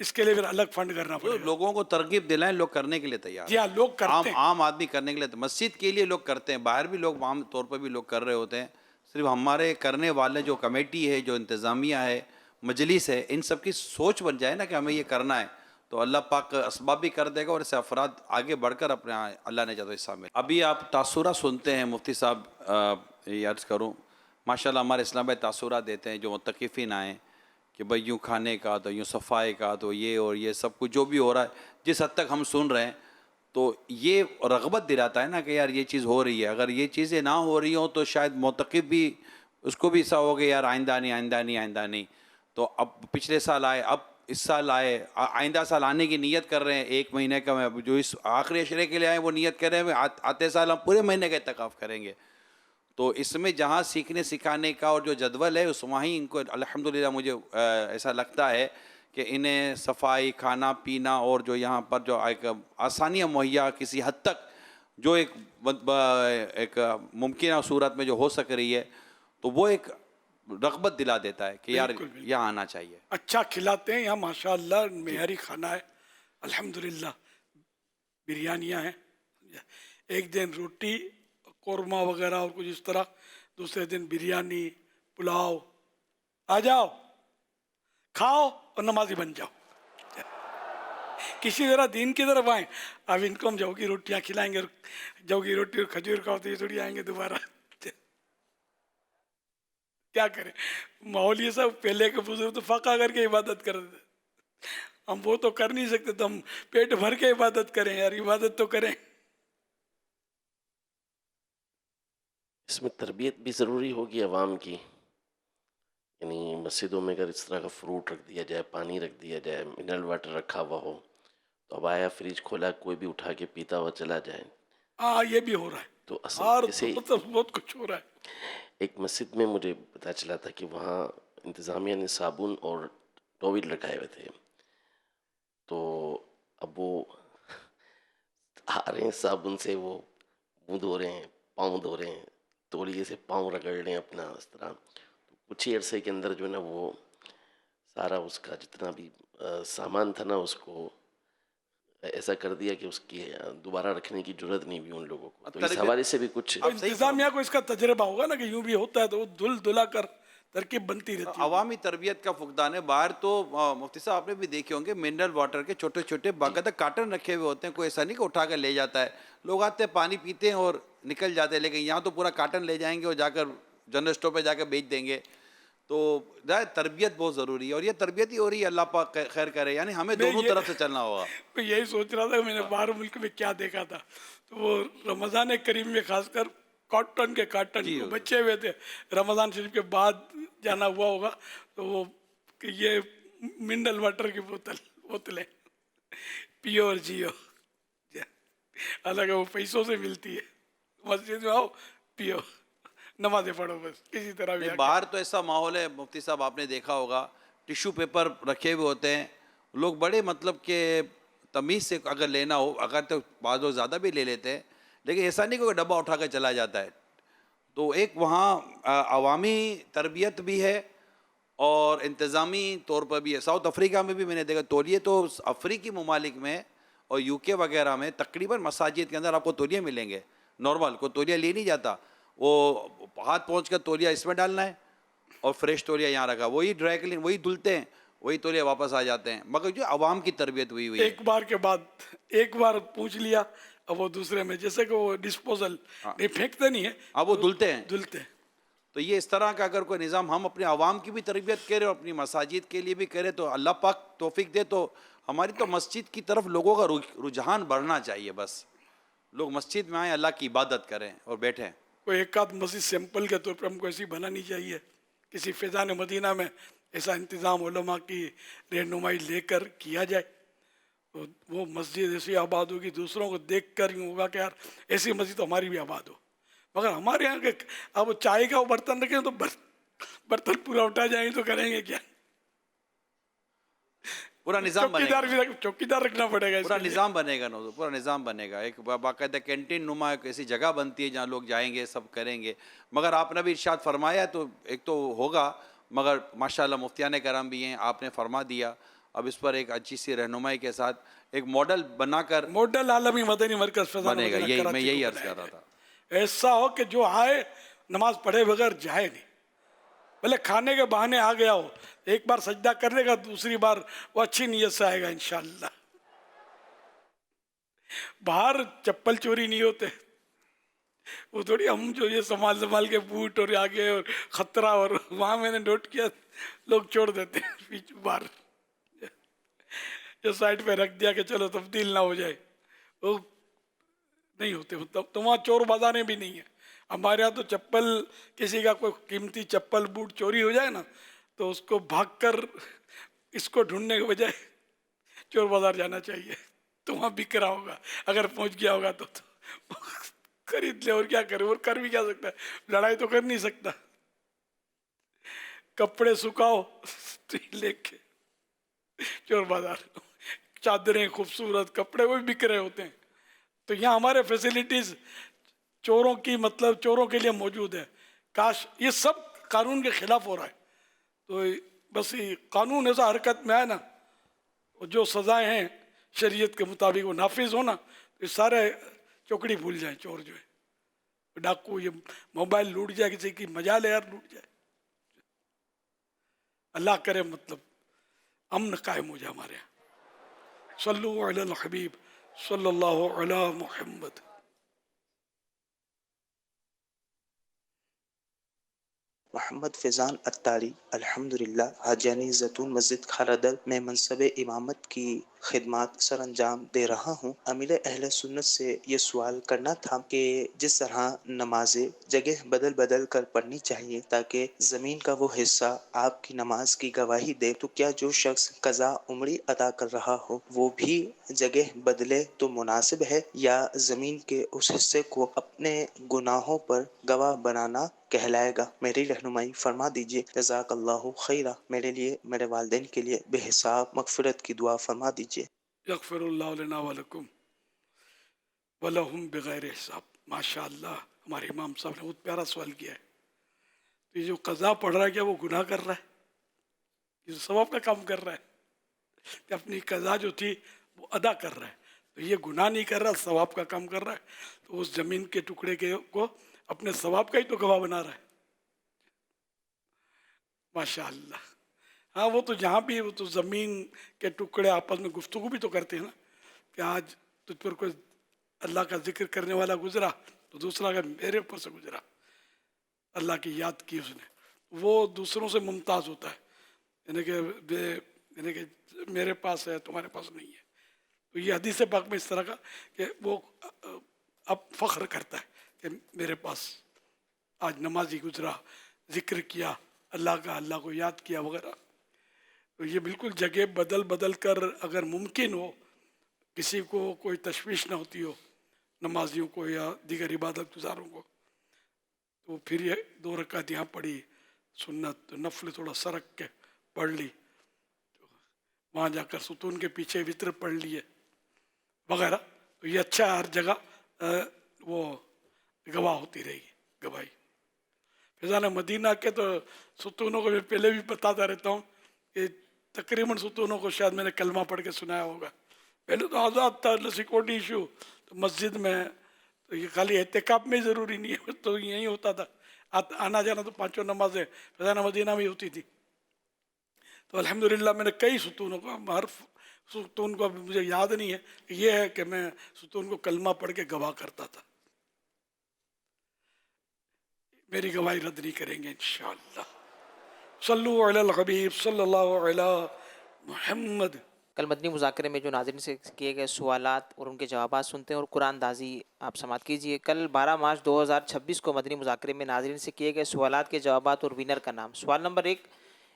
اس کے لیے پھر الگ فنڈ کرنا پڑے گا. لوگوں کو ترغیب دلائیں، لوگ کرنے کے لیے تیار. جی ہاں، لوگ کرتے ہیں، عام آدمی کرنے کے لیے، مسجد کے لیے لوگ کرتے ہیں، باہر بھی لوگ عام طور پر بھی لوگ کر رہے ہوتے ہیں. صرف ہمارے کرنے والے جو کمیٹی ہے، جو انتظامیہ ہے، مجلس ہے، ان سب کی سوچ بن جائے نا کہ ہمیں یہ کرنا ہے، تو اللہ پاک اسباب بھی کر دے گا اور اسے افراد آگے بڑھ کر اپنے اللہ نے جاتا حصہ میں. ابھی آپ تاثرات سنتے ہیں مفتی صاحب، یہ عرض کروں ماشاءاللہ ہمارے اسلام بھائی تاثرات دیتے ہیں جو متقفین آئیں کہ بھائی یوں کھانے کا، تو یوں صفائی کا، تو یہ اور یہ سب کچھ جو بھی ہو رہا ہے جس حد تک ہم سن رہے ہیں، تو یہ رغبت دلاتا ہے نا کہ یار یہ چیز ہو رہی ہے. اگر یہ چیزیں نہ ہو رہی ہوں تو شاید معتقب بھی اس کو بھی ایسا ہوگا یار آئندہ نہیں آئندہ نہیں آئندہ نہیں. تو اب پچھلے سال آئے، اب اس سال آئے، آئندہ سال آنے کی نیت کر رہے ہیں. 1 مہینے کا جو اس آخری عشرے کے لیے آئے وہ نیت کر رہے ہیں آتے سال ہم پورے مہینے کا اعتکاف کریں گے. تو اس میں جہاں سیکھنے سکھانے کا اور جو جدول ہے اس وہیں ان کو الحمدللہ مجھے ایسا لگتا ہے کہ انہیں صفائی، کھانا پینا اور جو یہاں پر جو ایک آسانیاں مہیا کسی حد تک جو ایک ممکنہ صورت میں جو ہو سک رہی ہے، تو وہ ایک رغبت دلا دیتا ہے کہ یار یہاں آنا چاہیے. اچھا کھلاتے ہیں یہاں ماشاءاللہ، معیاری کھانا ہے الحمدللہ. بریانیاں ہیں، ایک دن روٹی قورمہ وغیرہ اور کچھ اس طرح، دوسرے دن بریانی، پلاؤ. آ جاؤ، کھاؤ اور نمازی بن جاؤ. کسی طرح دین کی طرف آئیں. اب ان کو ہم جو کی روٹیاں کھلائیں گے، جو کی روٹی اور کھجور کھاؤ تو یہ تھوڑی آئیں گے دوبارہ. کیا کریں، ماحول یہ سب. پہلے کے بزرگ تو فقہ کر کے عبادت کرتے تھے، ہم وہ تو کر نہیں سکتے، تو ہم پیٹ بھر کے عبادت کریں. یار عبادت تو کریں. اس میں تربیت بھی ضروری ہوگی عوام کی. یعنی مسجدوں میں اگر اس طرح کا فروٹ رکھ دیا جائے، پانی رکھ دیا جائے، منرل واٹر رکھا ہوا ہو، تو اب آیا فریج کھولا کوئی بھی اٹھا کے پیتا ہوا چلا جائے. ہاں یہ بھی ہو رہا ہے، تو اصل اور جیسے مطلب بہت کچھ ہو رہا ہے. ایک مسجد میں مجھے پتا چلا تھا کہ وہاں انتظامیہ نے صابن اور ٹاول رکھائے ہوئے تھے، تو اب وہ آ رہے ہیں صابن سے وہ منہ دھو رہے ہیں، پاؤں دھو رہے ہیں، تولیے سے پاؤں رگڑ رہے ہیں اپنا اس طرح. کچھ ہی عرصے کے اندر جو ہے نا وہ سارا اس کا جتنا بھی سامان تھا نا اس کو ایسا کر دیا کہ اس کی دوبارہ رکھنے کی ضرورت نہیں ہوئی ان لوگوں کو. تو اس حوالے سے بھی کچھ انتظامیہ کو اس کا تجربہ ہوگا نا کہ یوں بھی ہوتا ہے تو وہ دھل دھلا کر ترکیب بنتی رہتی ہے. عوامی تربیت کا فقدان ہے. باہر تو مفتی صاحب آپ نے بھی دیکھے ہوں گے منرل واٹر کے چھوٹے چھوٹے باقاعدہ کارٹن رکھے ہوئے ہوتے ہیں. کوئی ایسا نہیں کہ اٹھا کر لے جاتا ہے. لوگ آتے ہیں پانی پیتے ہیں اور نکل جاتے ہیں، لیکن یہاں تو پورا کارٹن لے جائیں گے اور جا کر جنرل اسٹور پہ جا کے بیچ دیں گے. تو تربیت بہت ضروری ہے، اور یہ تربیت ہی ہو رہی ہے. اللہ پاک خیر کرے. یعنی ہمیں دونوں طرف سے چلنا ہوگا. میں یہی سوچ رہا تھا، میں نے باہر ملک میں کیا دیکھا تھا، تو وہ رمضان کریم میں خاص کر کاٹن کے کارٹن بچے ہوئے تھے. رمضان شریف کے بعد جانا ہوا ہوگا تو وہ کہ یہ منرل واٹر کی بوتلیں پیو اور جیو. حالانکہ وہ پیسوں سے ملتی ہے. مسجد میں آؤ پیو، نمازیں پڑھو، بس کسی طرح بھی. باہر تو ایسا ماحول ہے مفتی صاحب آپ نے دیکھا ہوگا، ٹیشو پیپر رکھے ہوئے ہوتے ہیں. لوگ بڑے مطلب کہ تمیز سے اگر لینا ہو، اگر تو بعض لوگ زیادہ بھی لے لیتے ہیں، لیکن ایسا نہیں کہ ڈبہ اٹھا کر چلا جاتا ہے. تو ایک وہاں عوامی تربیت بھی ہے اور انتظامی طور پر بھی ہے. ساؤتھ افریقہ میں بھی میں نے دیکھا تولیے، تو افریقی ممالک میں اور یو کے وغیرہ میں تقریباً مساجد کے اندر آپ کو تولیے ملیں گے. نارمل کوئی تولیہ لے نہیں جاتا، وہ ہاتھ پہنچ کر تولیہ اس میں ڈالنا ہے اور فریش تولیہ یہاں رکھا، وہی ڈرائی کلین، وہی دھلتے ہیں، وہی تولیہ واپس آ جاتے ہیں. مگر جو عوام کی تربیت ہوئی ہے، ایک بار کے بعد ایک بار پوچھ لیا اب وہ دوسرے میں، جیسے کہ وہ ڈسپوزل نہیں پھینکتے نہیں ہے، اب وہ دھلتے ہیں. ہیں. تو یہ اس طرح کا اگر کوئی نظام ہم اپنے عوام کی بھی تربیت کریں اور اپنی مساجد کے لیے بھی کریں تو اللہ پاک توفیق دے. تو ہماری تو مسجد کی طرف لوگوں کا رجحان بڑھنا چاہیے. بس لوگ مسجد میں آئیں، اللہ کی عبادت کریں اور بیٹھیں. کوئی ایک آدھ مسجد سیمپل کے طور پر ہم کو ایسی بنانی چاہیے، کسی فیضان مدینہ میں ایسا انتظام علماء کی رہنمائی لے کر کیا جائے تو وہ مسجد ایسی آباد ہوگی، دوسروں کو دیکھ کر یوں ہوگا کہ یار ایسی مسجد تو ہماری بھی آباد ہو. مگر ہمارے یہاں کے اب وہ چائے کا وہ برتن رکھیں تو برتن پورا اٹھا جائیں گے تو کریں گے کیا؟ پورا نظام بنے گا، چوکیدار رکھنا پڑے گا، پورا نظام بنے گا. پورا نظام بنے گا. ایک باقاعدہ کینٹین نما ایسی جگہ بنتی ہے جہاں لوگ جائیں گے، سب کریں گے. مگر آپ نے بھی ارشاد فرمایا تو ایک تو ہوگا، مگر ماشاءاللہ مفتیان کرام بھی ہیں، آپ نے فرما دیا. اب اس پر ایک اچھی سی رہنمائی کے ساتھ ایک ماڈل بنا کر ماڈل عالمی مدنی مرکز بنے گا. میں یہی عرض کر رہا تھا. ایسا ہو کہ جو آئے نماز پڑھے بغیر جائے نہیں، بھلے کھانے کے بہانے آ گیا ہو، ایک بار سجدہ کرنے کا دوسری بار وہ اچھی نیت سے آئے گا انشاءاللہ. باہر چپل چوری نہیں ہوتے، وہ تھوڑی ہم جو یہ سنبھال کے بوٹ اور آگے اور خطرہ، اور وہاں میں نے نوٹ کیا لوگ چھوڑ دیتے ہیں باہر، جو سائڈ پہ رکھ دیا کہ چلو تبدیل نہ ہو جائے، وہ نہیں ہوتے. تو وہاں چور بازاریں بھی نہیں ہیں. ہمارے یہاں تو چپل، کسی کا کوئی قیمتی چپل بوٹ چوری ہو جائے نا تو اس کو بھاگ کر اس کو ڈھونڈنے کے بجائے چور بازار جانا چاہیے، تو وہاں بک رہا ہوگا. اگر پہنچ گیا ہوگا تو خرید لے، اور کیا کرے، اور کر بھی کیا سکتا ہے، لڑائی تو کر نہیں سکتا. کپڑے سکھاؤ لے کے چور بازار، چادریں خوبصورت کپڑے وہ بھی بک رہے ہوتے ہیں. تو یہاں ہمارے فیسلٹیز چوروں کی مطلب چوروں کے لیے موجود ہے. کاش یہ سب قانون کے خلاف ہو رہا ہے. تو بس یہ قانون ایسا حرکت میں آئے نا، جو سزائیں ہیں شریعت کے مطابق وہ نافذ ہونا، تو سارے چوکڑی بھول جائیں. چور جو ہے ڈاکو، یہ موبائل لوٹ جائے، کسی کی مجال ہے یار لوٹ جائے. اللہ کرے مطلب امن قائم ہو جائے ہمارے یہاں. صلو علی الحبیب صلی اللہ علی محمد. محمد فیضان اتاری الحمدللہ حاجیانی زیتون مسجد کھارا در میں منصب امامت کی خدمات سر انجام دے رہا ہوں۔ امیر اہل سنت سے یہ سوال کرنا تھا کہ جس طرح نمازیں جگہ بدل بدل کر پڑھنی چاہیے تاکہ زمین کا وہ حصہ آپ کی نماز کی گواہی دے، تو کیا جو شخص قضا عمری ادا کر رہا ہو وہ بھی جگہ بدلے تو مناسب ہے، یا زمین کے اس حصے کو اپنے گناہوں پر گواہ بنانا کہلائے گا؟ میری رہنمائی فرما دیجیے، جزاک اللہ خیرہ۔ میرے لیے، میرے والدین کے لیے بے حساب مغفرت کی دعا فرما دیجیے۔ یغفر اللہ لنا ولکم ولہم بغیر حساب۔ ماشاء اللہ، ہمارے امام صاحب نے بہت پیارا سوال کیا ہے۔ تو یہ جو قضا پڑھ رہا ہے کیا وہ گناہ کر رہا ہے؟ یہ ثواب کا کام کر رہا ہے کہ اپنی قضا جو تھی وہ ادا کر رہا ہے، تو یہ گناہ نہیں کر رہا، ثواب کا کام کر رہا ہے۔ تو اس زمین کے ٹکڑے کو اپنے ثواب کا ہی تو گواہ بنا رہا ہے۔ ماشاء اللہ۔ ہاں، وہ تو جہاں بھی وہ تو زمین کے ٹکڑے آپس میں گفتگو بھی تو کرتے ہیں نا، کہ آج تجھ پر کوئی اللہ کا ذکر کرنے والا گزرا تو دوسرا کہ میرے اوپر سے گزرا، اللہ کی یاد کی اس نے، وہ دوسروں سے ممتاز ہوتا ہے، یعنی کہ میرے پاس ہے تمہارے پاس نہیں ہے۔ تو یہ حدیث پاک میں اس طرح کا کہ وہ اب فخر کرتا ہے کہ میرے پاس آج نمازی گزرا، ذکر کیا اللہ کا، اللہ کو یاد کیا وغیرہ۔ تو یہ بالکل جگہ بدل بدل کر اگر ممکن ہو، کسی کو کوئی تشویش نہ ہوتی ہو، نمازیوں کو یا دیگر عبادت گزاروں کو، تو پھر یہ 2 رکعت یہاں پڑھی سنت، نفل تھوڑا سرک کے پڑھ لی، وہاں جا کر ستون کے پیچھے وطر پڑھ لیے وغیرہ، تو یہ اچھا، ہر جگہ وہ گواہ ہوتی رہے گی، گواہی۔ فیضان مدینہ کے تو ستونوں کو میں پہلے بھی بتاتا رہتا ہوں کہ تقریباً ستونوں کو شاید میں نے کلمہ پڑھ کے سنایا ہوگا۔ پہلے تو آزاد تھا، سیکورٹی ایشو، تو مسجد میں تو یہ خالی اعتکاف میں ضروری نہیں ہے، تو یہی ہوتا تھا، آنا جانا تو 5 نمازیں فیضان مدینہ میں ہوتی تھی۔ تو الحمدللہ میں نے کئی ستونوں کو، ہر ستون کو مجھے یاد نہیں ہے، یہ ہے کہ میں ستون کو کلمہ پڑھ کے گواہ کرتا تھا۔ میری گواہی رد نہیں کریں گے انشاءاللہ۔ صلو علی الحبیب صلی اللہ علی محمد۔ کل مدنی مذاکرے میں جو ناظرین سے کیے گئے سوالات اور ان کے جوابات سنتے ہیں اور قرآن دازی آپ سماعت کیجئے۔ کل 12 مارچ 2026 کو مدنی مذاکرے میں ناظرین سے کیے گئے سوالات کے جوابات اور ونر کا نام۔ سوال نمبر 1،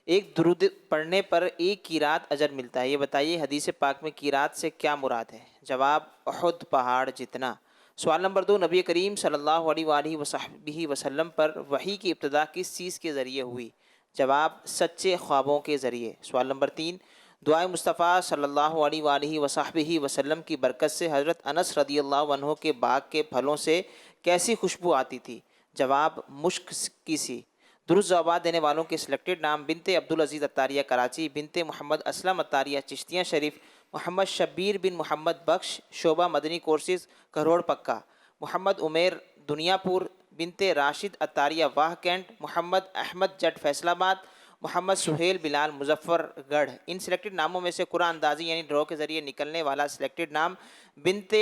ایک درود پڑھنے پر 1 قرات اجر ملتا ہے، یہ بتائیے حدیث پاک میں قرات سے کیا مراد ہے؟ جواب، احد پہاڑ جتنا۔ سوال نمبر 2، نبی کریم صلی اللہ علیہ وآلہ وصحبہ وسلم پر وحی کی ابتدا کس چیز کے ذریعے ہوئی؟ جواب، سچے خوابوں کے ذریعے۔ سوال نمبر 3، دعائے مصطفیٰ صلی اللہ علیہ وآلہ وصحبہ وسلم کی برکت سے حضرت انس رضی اللہ عنہ کے باغ کے پھلوں سے کیسی خوشبو آتی تھی؟ جواب، مشک کی سی۔ درست جوابات دینے والوں کے سلیکٹڈ نام: بنت عبدالعزیز عطاریہ کراچی، بنت محمد اسلم عطاریہ چشتیہ شریف، محمد شبیر بن محمد بخش شعبہ مدنی کورسز کروڑ پکا، محمد عمیر دنیا پور، بنت راشد عطاریہ واہ کینٹ، محمد احمد جٹ فیصل آباد، محمد سہیل بلال مظفر گڑھ۔ ان سلیکٹڈ ناموں میں سے قرآن اندازی یعنی ڈرا کے ذریعے نکلنے والا سلیکٹڈ نام بنت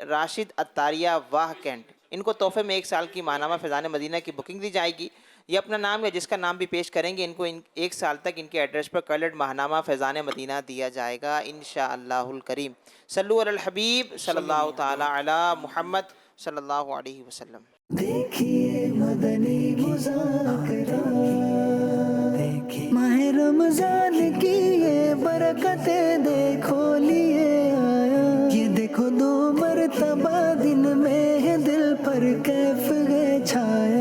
راشد عطاریہ واہ کینٹ۔ ان کو تحفے میں 1 سال کی ماہنامہ فیضان مدینہ کی بکنگ دی جائے گی۔ یہ اپنا نام یا جس کا نام بھی پیش کریں گے، ان کو 1 سال تک ان کے ایڈریس پر کلرڈ ماہنامہ فیضان مدینہ دیا جائے گا انشاءاللہ الکریم۔ صلو علی الحبیب صلی اللہ تعالی علی محمد صلی اللہ علیہ وسلم۔ دیکھیے مدنی مذاکرہ، ماہ رمضان کی یہ برکتیں دیکھو لیے آیا، یہ دیکھو 2 مرتبہ دن میں دل پر کیف ہے چھایا۔